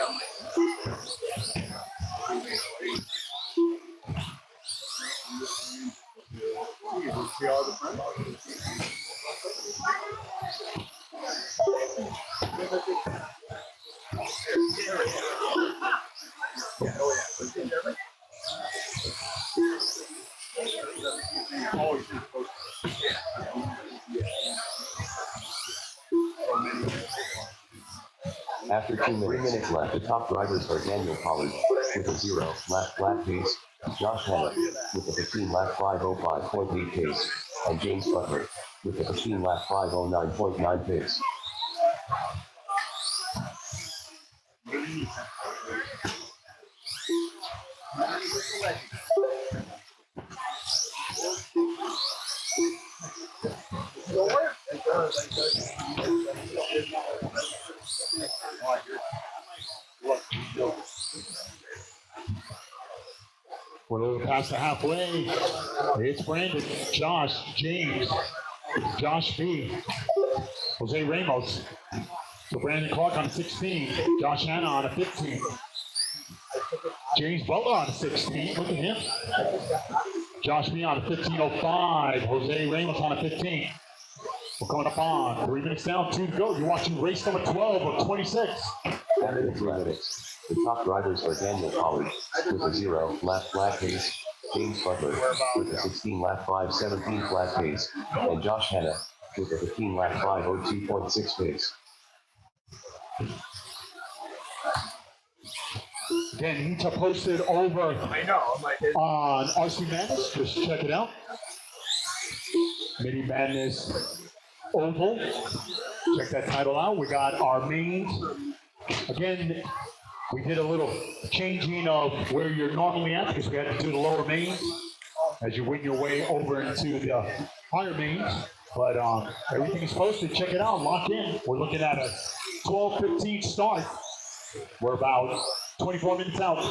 After 3 minutes left, the top drivers are Daniel Pollard with a 0-lap flat pace, Josh Hanna with a 15-lap 5:05.8 pace, and James Butler with a 15-lap 5:09.9 pace. We're a little past the halfway. It's Brandon, Josh, James, Josh B, Jose Ramos. So Brandon Clark on a 16, Josh Hanna on a 15, James Butler on a 16. Look at him. Josh B on a 15:05, Jose Ramos on a 15. We're coming up on 3 minutes down, 2 to go. You're watching race number 12 of 26. After 3 minutes, the top drivers are Daniel Pollard with a 0-lap flat pace, James Butler with a 16-lap 5:17 flat pace, and Josh Hanna with a 15-lap 5:02.6 pace. Again, heats are posted over I know, I'm like, on RC Madness. Just check it out. Mini Madness Oval. Check that title out. We got our mains. Again, we did a little changing of where you're normally at because we had to do the lower mains as you wing your way over into the higher mains. But everything is posted. Check it out. Lock in. We're looking at a 12:15 start. We're about 24 minutes out.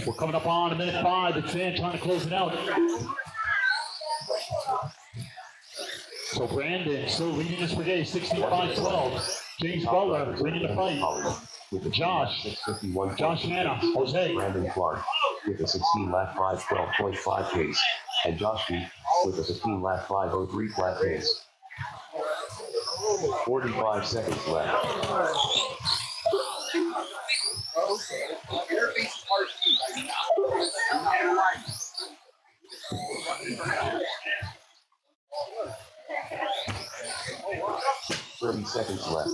We're coming up on a minute 5. It's Van trying to close it out. So Brandon still leading this brigade, 65-12. James Butler bringing the fight. Josh Hanna, Jose. Brandon Clark with a 16-lap 5:12.5 pace, and Josh B with a 15-lap 5:03 flat pace. 45 seconds left. Interface RC. 30 seconds left.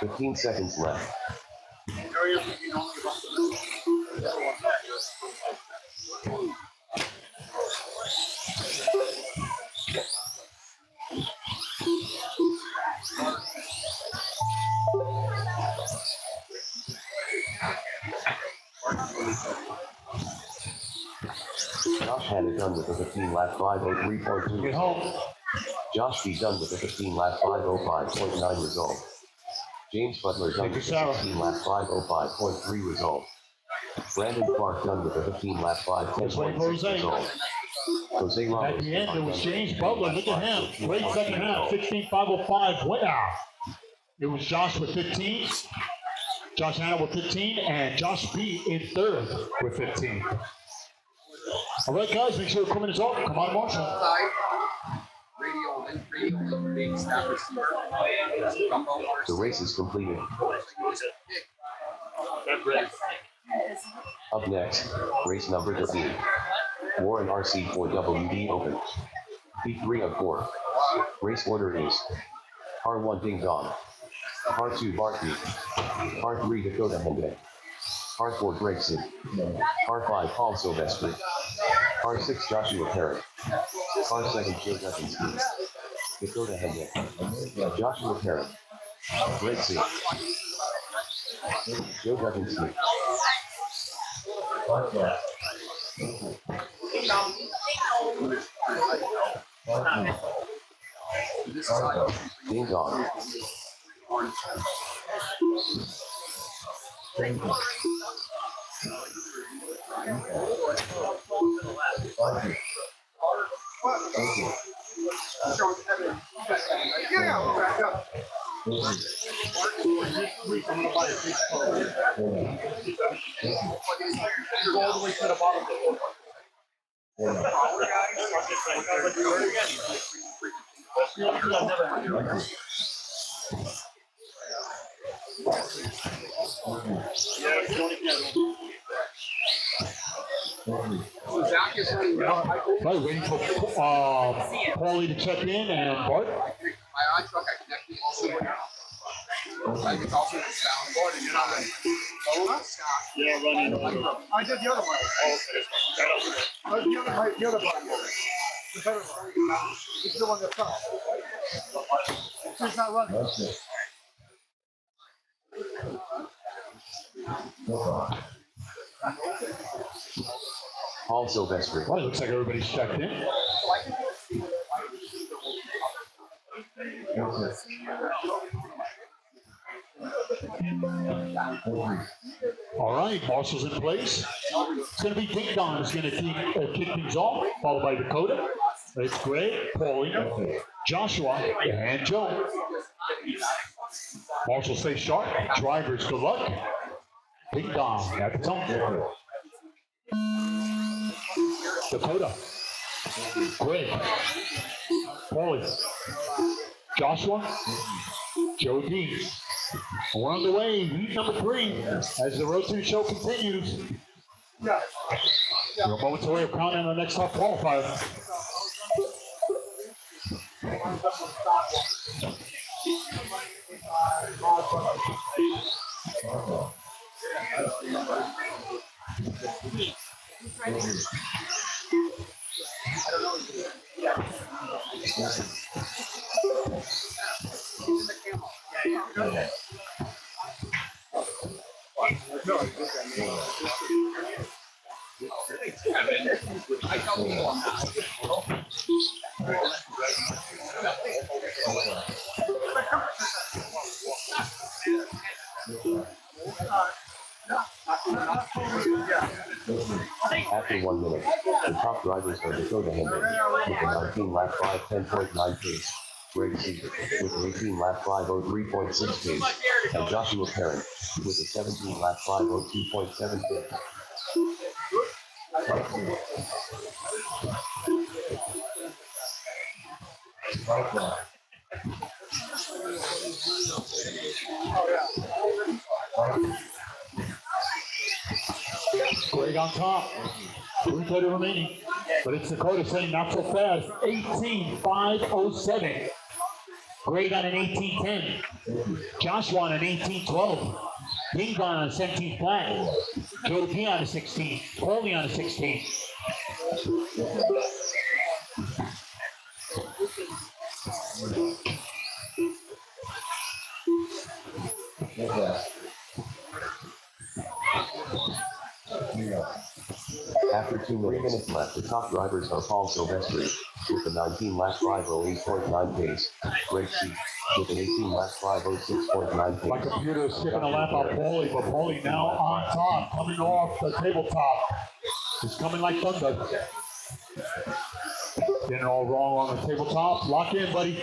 Fifteen seconds left. 20 seconds. Hannah done with a 15 lap 5:03.2 Get home. result. Josh B done with a 15 lap 5:05.9 result. James Butler done Thank you, with a Sarah. 16 lap 5:05.3 result. Brandon Clark done with a 15 lap 5:10.6 Jose. result. Jose At Ramos. the end, it was James Butler. Look at him. Great second half. 15. 16.505 winner. It was Josh with 15. Josh Hanna with 15. And Josh B in third with 15. All right, guys, make sure equipment is off. Come on, Marshall. Side. Radio big snap receiver. Gumbo The race is completed. That's great. Up next, race number 13. Warren RC4WD Open. P3 of 4. Race order is Car 1 Ding Dong. Car 2 Barkley. Car 3 Dakota Henday. Car 4 Gregson. Car 5 Paul Silvestri. Car 6 Joshua Parrott. Car 7 Joe Duffins. Dakota Henday. Joshua Parrott. Gregson. Joe Duffins. Ding Dong. I'm gonna buy a big car. Go all the way to the bottom of the board. That's the only thing I've never had. Yeah, it's the only thing. So Zach is running now. Right, waiting for Paulie to check in and Bart. My eye truck, I connected also like it's also the soundboard and you're not ready. Yeah, running. I did the other one. The other button. The better one. It's the one that's up. It's not running. That's it. No problem. Paul Silvestri. Well, it looks like everybody's checked in. That's it. All right, Marshall's in place. It's going to be Ding Dong who's going to kick things off, followed by Dakota. It's Greg, Paulie, Joshua, and Joe. Marshall stay sharp. Drivers, good luck. Ding Dong at the top. Dakota, Greg, Paulie, Joshua, Joe D. We're on the way, heat number 3, as the Road to Show continues. We're moments away of counting the next top qualifier. After 1 minute, the top drivers are Dakota Henday with a 19 lap 5:10.9 pace, Greg Seeger with an 18 lap 5:03.6 pace, and Joshua Parent with a 17 lap 5:02.7 pace. Greg on top. 3:30 remaining. But it's Dakota saying not so fast. 18.507. Greg on an 18.10. Joshua on an 18.12. Ding Dong on a 17 flat. Joe P on a 16. Paulie on a 16. After After 2 minutes left, the top drivers are Paul Silvestri with a 19-lap 508.9 pace, Greg C with an 18-lap 506.9 My pace. computer is skipping a lap on Paulie, but Paulie now on top, coming off the tabletop. He's coming like thunder. Getting all wrong on the tabletop. Lock in, buddy.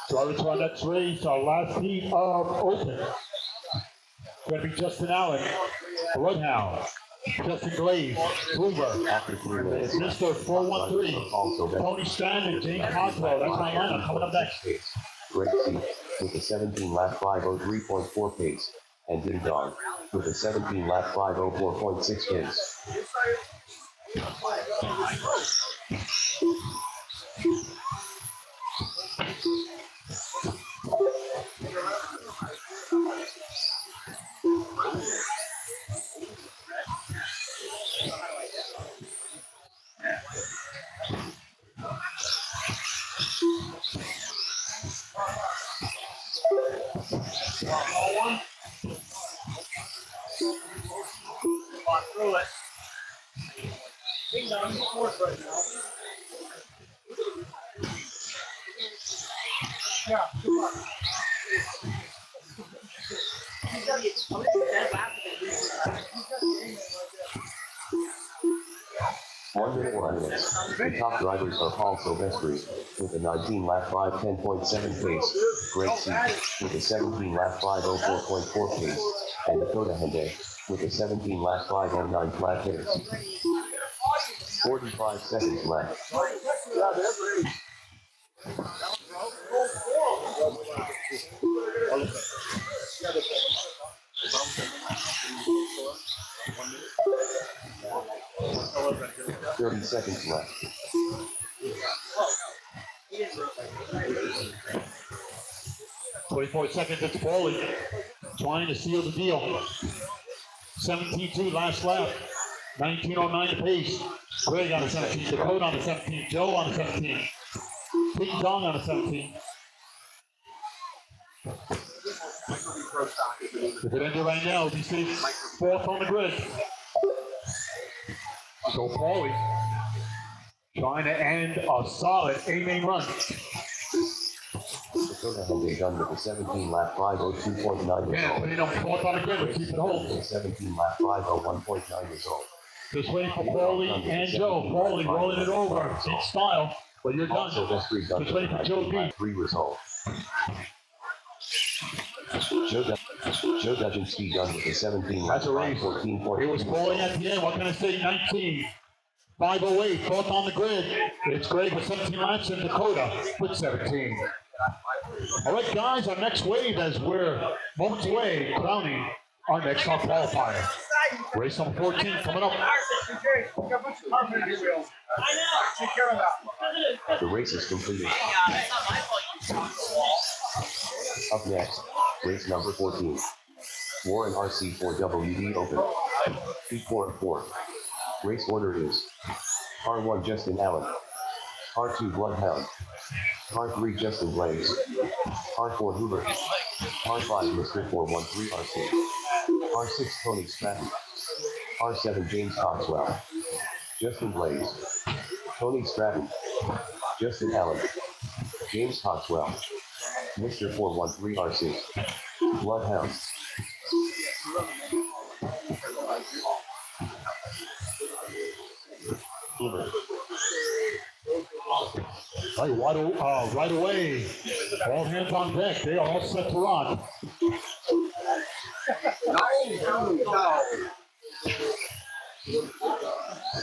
Drivers to our next race, our last heat of Open. Going to be Justin Allen, Bloodhound, Justin Glaze, Hoover, After 3 minutes left, Mr. the top drivers 413, are Paul Silvestri Tony Strand, and James Coswell. That's my lineup coming up next. pace, Greg C with a 17-lap 503.4 pace, and Ding Dong with a 17-lap 504.6 pace. Through it. Ding dong, he's fourth right now. Yeah, good luck. 1 minute 1 minutes. The top drivers are Paul Silvestri with a 19-lap 510.7 pace, Greg C with a 17-lap 504.4 pace, and Dakota Hyundai with a 17-lap 509 flat pace. 45 seconds left. Thirty seconds left. 24 seconds, it's Paulie trying to seal the deal. 17-2 last lap. 19:09 the pace. Greg on the 17th, Dakota on the 17th, Joe on the 17th, Ding Dong on the 17th. If it ended right now, we see fourth on the grid. So Paulie trying to end a solid 8-main run. Dakota Hyundai done with a 17-lap 502.9 Yeah, result. putting them fourth on the grid, let's keep it whole. A 17-lap 501.9 result. Just waiting for Paulie and Joe. Paulie rolling it over in style, but you're done. Silvestri done Just with waiting a for Joe B. 3 result. Joe Dudzinski done with a 17-lap That's a race. 14.3 It was Paulie at the end. What can I say? 19. 508, fourth on the grid. It's Greg with 17 laps and Dakota with 17. All right, guys, our next wave as we're moments away crowning our next top qualifier. Race number 14 coming up. Take care of that. The race is completed. Up next, race number 14. Warren RC4WD Open. P4 and 4. Race order is R1 Justin Allen, R2 Bloodhound, R3 Justin Blaze, R4 Hoover, R5 Mr. 413 RC, R6 Tony Stratton, R7 James Coxwell, Justin Blaze, Tony Stratton, Justin Allen, James Coxwell, Mr. 413 RC, Bloodhound. Hoover. Right away, all hands on deck. They are all set to run.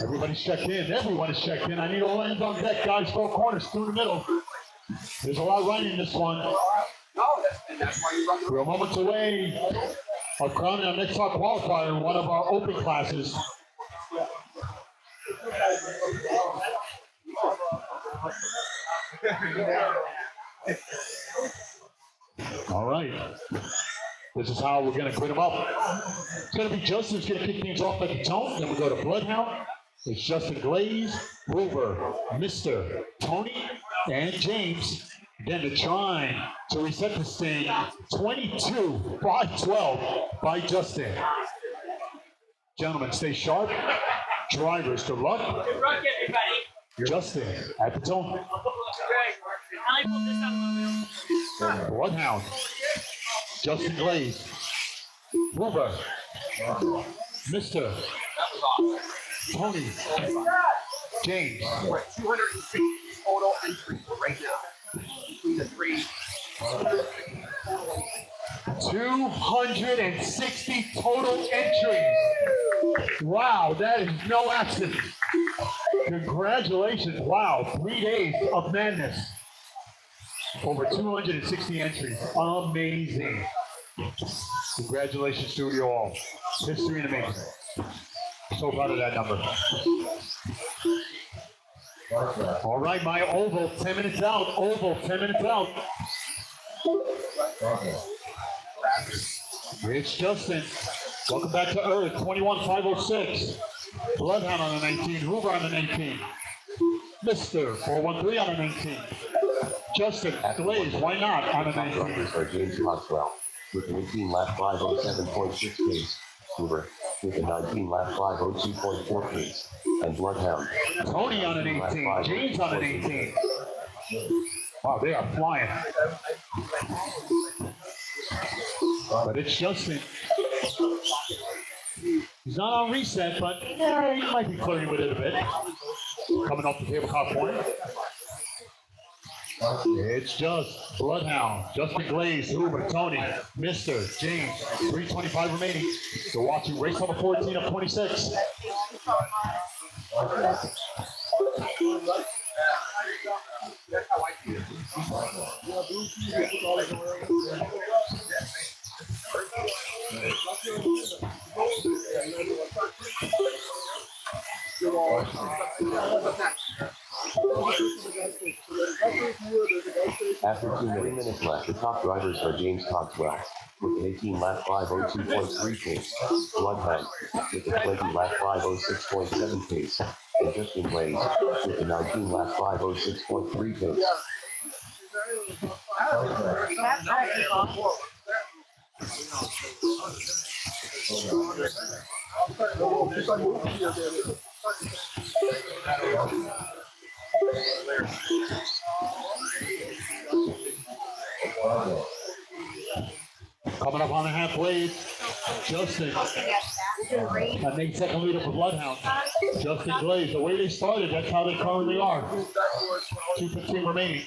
Everybody's checked in. Everyone is checked in. I need all hands on deck, guys. 4 corners through the middle. There's a lot running in this one. We're moments away of crowning our next top qualifier in one of our open classes. All right. This is how we're going to quit them up. It's going to be Justin who's going to kick things off at the tone. Then we go to Bloodhound. It's Justin Glaze, Hoover, Mr. Tony, and James. Then the trying to reset the sting. 22-5-12 by Justin. Gentlemen, stay sharp. Drivers, good luck. Good luck, everybody. Justin at the tone. I pulled this out of my Bloodhound. Justin Glaze. Hoover. Mr. Tony. James. We're at 260 total entries right now. Between the three. 260 total entries. Wow, that is no accident. Congratulations. Wow, 3 days of madness. Over 260 entries. Amazing. Congratulations to you all. History in the making. So proud of that number. All right, my oval, 10 minutes out. Oval, 10 minutes out. It's Justin. Welcome back to Earth, 21-506. Bloodhound on the 19, Hoover on the 19. Mr. 413 on the 19. Justin Glaze, why not on the 19? Drivers are James Coxwell with an 18 lap 507.6 pace. Hoover with a 19 lap 502.4 pace. And Bloodhound. Tony on an 18, James on an 18. Wow, they are flying. But it's Justin. He's not on reset, but he might be flirting with it a bit. Coming off the tabletop point. It's just Bloodhound, Justin Glaze, Hoover, Tony, Mr. James, 3:25 remaining. So watching race number 14 of 26. After 2 minutes left, the top drivers are James Coxwell with an 18 lap 502.3 pace. Bloodhound with a 20 lap 506.7 pace. And Justin Glaze with a 19 lap 506.3 pace. Coming up on the halfway, Justin. An 8-second lead up for Bloodhound. Justin Glaze, the way they started, that's how they currently are. 2:15 remaining.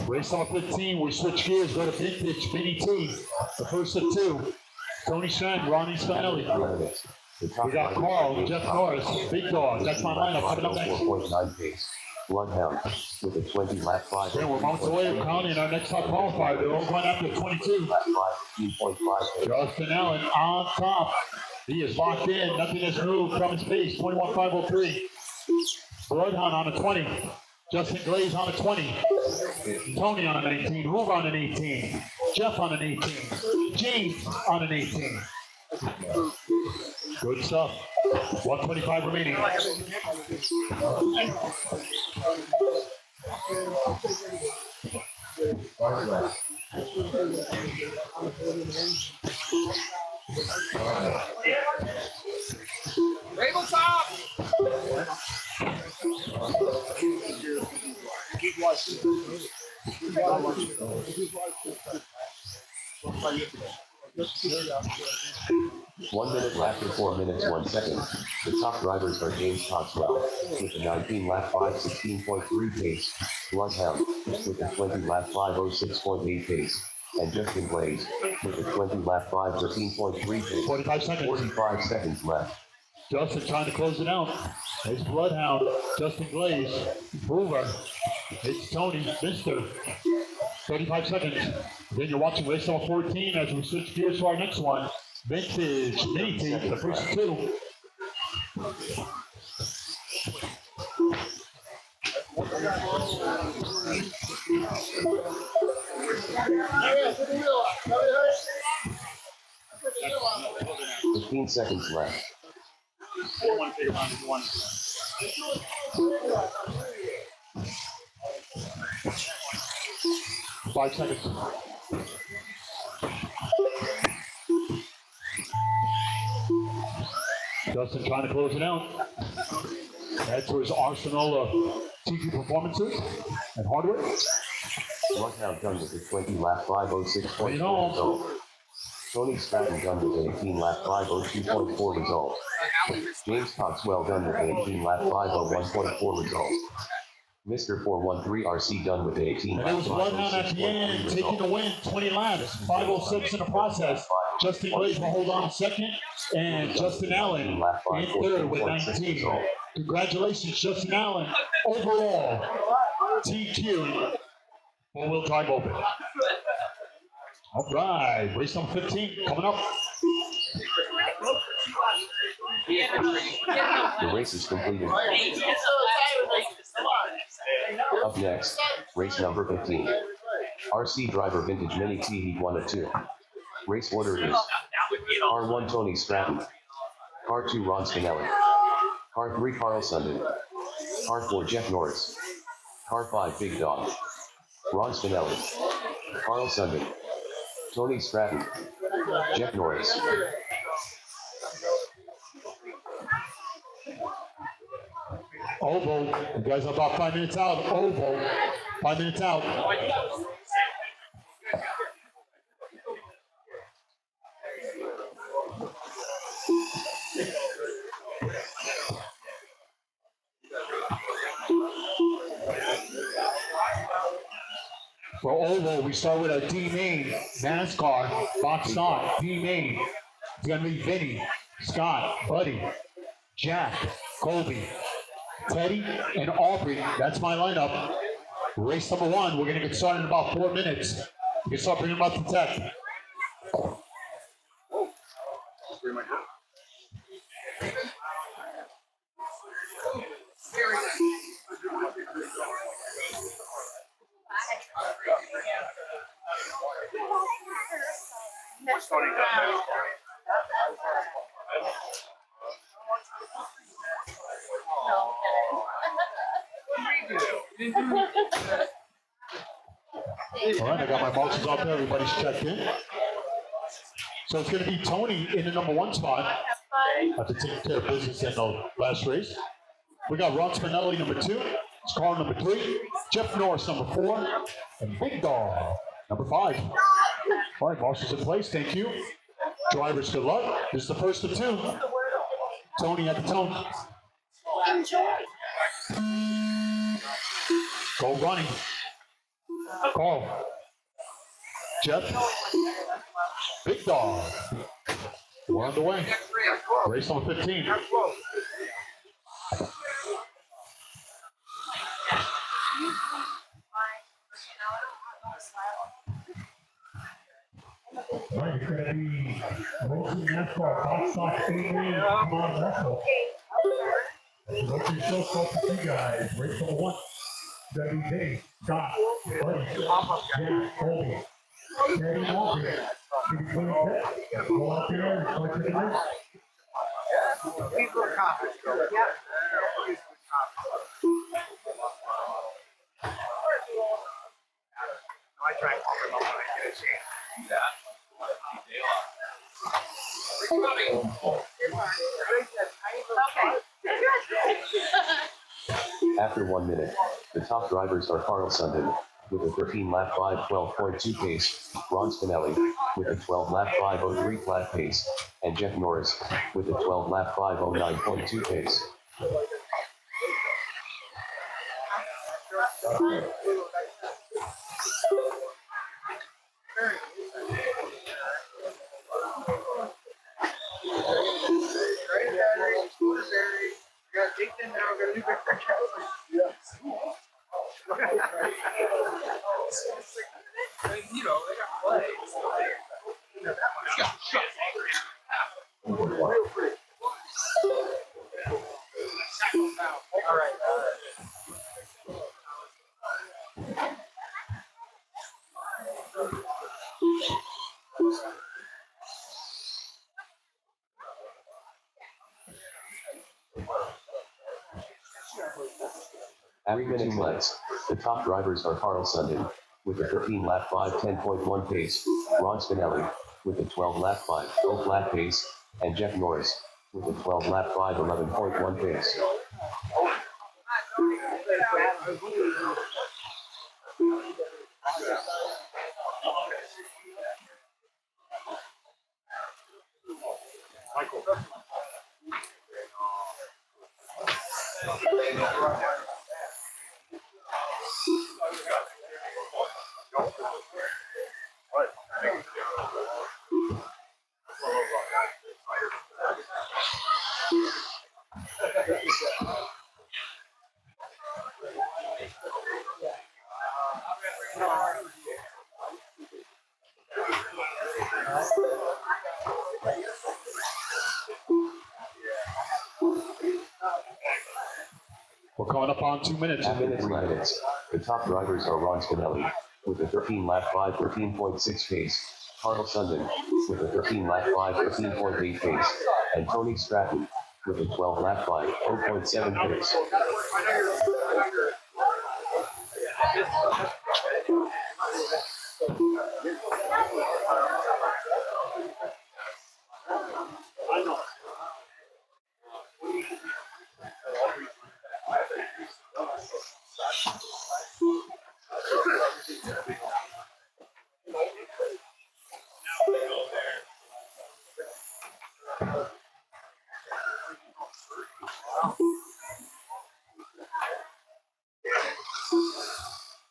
Race number 15, we switch gears, go to Vintage, Vinny T. The first of two. Tony Shen, Ronnie Spinelli. We got Carl, Jeff Norris, Big Dog. That's my lineup coming up next. 4.9 pace. Bloodhound with a 20 lap 5. Yeah, we're moments away from counting our next top qualifier. They're all going after 22. Lap 5, 15.5 pace. Justin Allen on top. He is locked in. Nothing has moved from his pace. 21-503. Bloodhound on a 20. Justin Glaze on a 20. Tony on an 18. Hoover on an 18. Jeff on an 18. James on an 18. Good stuff. 125 remaining. Tabletop! One minute left and 4 minutes 1 second. The top drivers are James Coxwell with a 19 lap 516.3 pace. Bloodhound with a 20 lap 506.8 pace. And Justin Glaze with a 20 lap 513.3 pace. 45 seconds. 45 seconds left. Justin trying to close it out. It's Bloodhound, Justin Glaze, Hoover. It's Tony, Mr. 35 seconds. Then you're watching race number 14 as we switch gears to our next one. Vintage mini team, the first two. Fifteen seconds left. 5 seconds. Justin trying to close it out. Head towards arsenal of TG performances and hardware. One count done with the 20 lap 506.4 You know. result. Tony Stratton done with the 18 lap 502.4 result. James Coxwell done with the 18 lap 501.4 result. Mr. 413 RC done with the 18 And lap it was Bloodhound at the end, taking the win, 20 laps, 506 in the process. Justin Glaze will hold on second, and Justin Allen in third with 19. Congratulations, Justin Allen. Overall, TQ, four-wheel drive open. All right, race number 15 coming up. The race is completed. Up next, race number 15. RC driver vintage mini T Heat 1 of 2. Race order is Car 1 Tony Stratton, Car 2 Ron Spinelli, Car 3 Carl Sundin, Car 4 Jeff Norris, Car 5 Big Dog, Ron Spinelli, Carl Sundin, Tony Stratton, Jeff Norris. Oval, you guys are about 5 minutes out. Oval, 5 minutes out. For Oval, we start with a D main, NASCAR, box stock, D main. It's gonna be Vinny, Scott, Buddy, Jack, Colby, Teddy, and Aubrey. That's my lineup. Race number 1, we're gonna get started in about 4 minutes. We can start bringing them up to tech. All right, I got my marks up there. Everybody's checked in. So it's going to be Tony in the number 1 spot after taking care of business in the last race. We got Ron Spinelli, number 2. Scar, number 3. Jeff Norris, number 4. And Big Dog, number 5. All right, marshals in place. Thank you. Drivers, good luck. This is the first of 2. Tony at the tone. Enjoy. Go running. Carl. Jeff. Big Dog. We're on the way. Race number 15. All right, it's gonna be racing NASCAR, box stock, A-Main, come on, Russell. Look yourself close to you guys. Race number 1. Gonna be Dave, Scott, Buddy, Jack, Colby, Teddy, Aubrey. Can you put it there? Go out there and collect the race. People are confident. Yeah. I try and call them up when I get a chance. After 1 minute, the top drivers are Carl Sundin with a 13 lap 5:12.2 pace, Ron Spinelli with a 12 lap 5:03 flat pace, and Jeff Norris with a 12 lap 5:09.2 pace. All right. At 2 minutes, the top drivers are Carl Sundin with a 13 lap 5 10.1 pace, Ron Spinelli with a 12 lap 5 0 flat pace, and Jeff Norris with a 12 lap 5 11.1 pace. We're coming up on 2 minutes. At 3 minutes, the top drivers are Ron Spinelli with a 13 lap 5 13.6 pace, Carl Sundin with a 13 lap 5 13.8 pace, and Tony Stratton with a 12 lap 5 0.7 pace.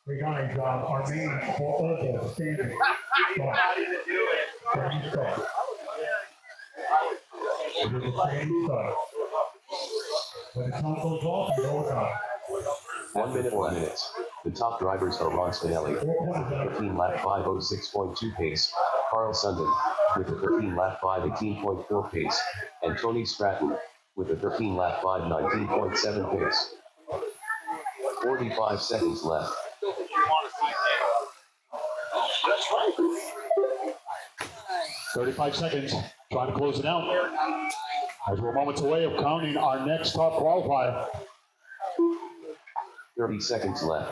We guys, our main oval standing. Start. It is the same start. When the count goes off, it goes on. 1 minute 4 minutes. The top drivers are Ron Spinelli with a 13 lap 5:06.2 pace, Carl Sundin with a 13 lap 5:18.4 pace, and Tony Stratton with a 13 lap 5:19.7 pace. 45 seconds left. 35 seconds. Trying to close it out. As we're moments away of counting our next top qualifier. 30 seconds left.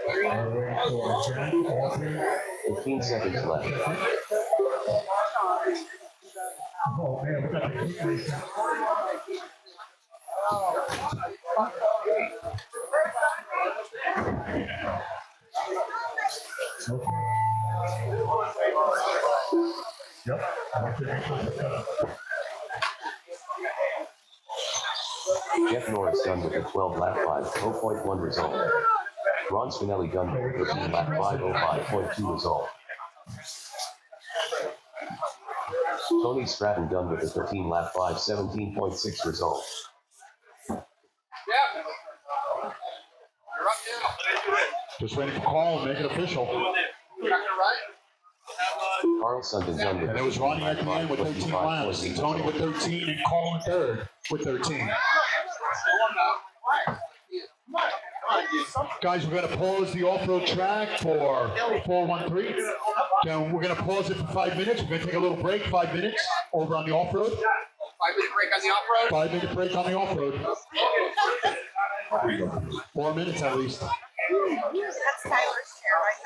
We're waiting for Jack, Austin. 15 seconds left. Oh man, we got the heat racing. Okay. Yep. Jeff Norris done with a 12 lap 5 0.1 result. Ron Spinelli done with a 13 lap 5 05.2 result. Tony Stratton done with a 13 lap 5 17.6 result. Yep. You're up now. Just waiting for call, make it official. You're not gonna run? Carl Sundin done with And a it was 13 Ronnie at lap the end with 13 laps. 25.8 Tony with result. 13 and Cole in third with 13. Guys, we're going to pause the off-road track for 413. Then we're going to pause it for 5 minutes. We're going to take a little break, 5 minutes, over on the off-road. 5-minute break on the off-road? 5-minute break on the off-road. 4 minutes at least. That's Tyler's chair, right?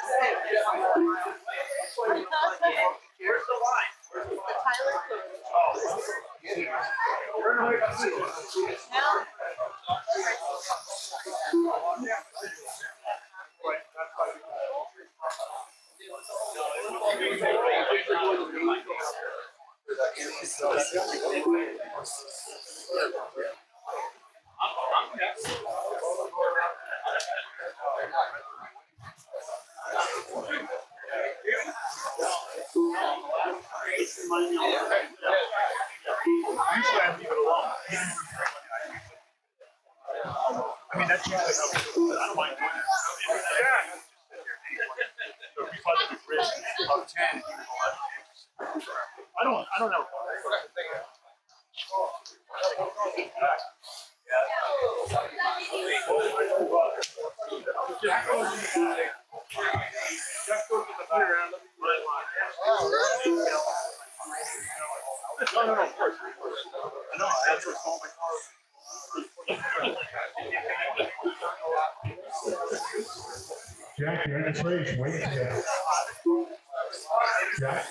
Where's the line? Tyler. Now. Usually I leave it alone. I mean, that's usually how we do it. I don't mind doing it. Yeah. Of 10. I don't know. No, of course. I know, that's what's on my car. Jack, you're in this race. Wait to get. Jack.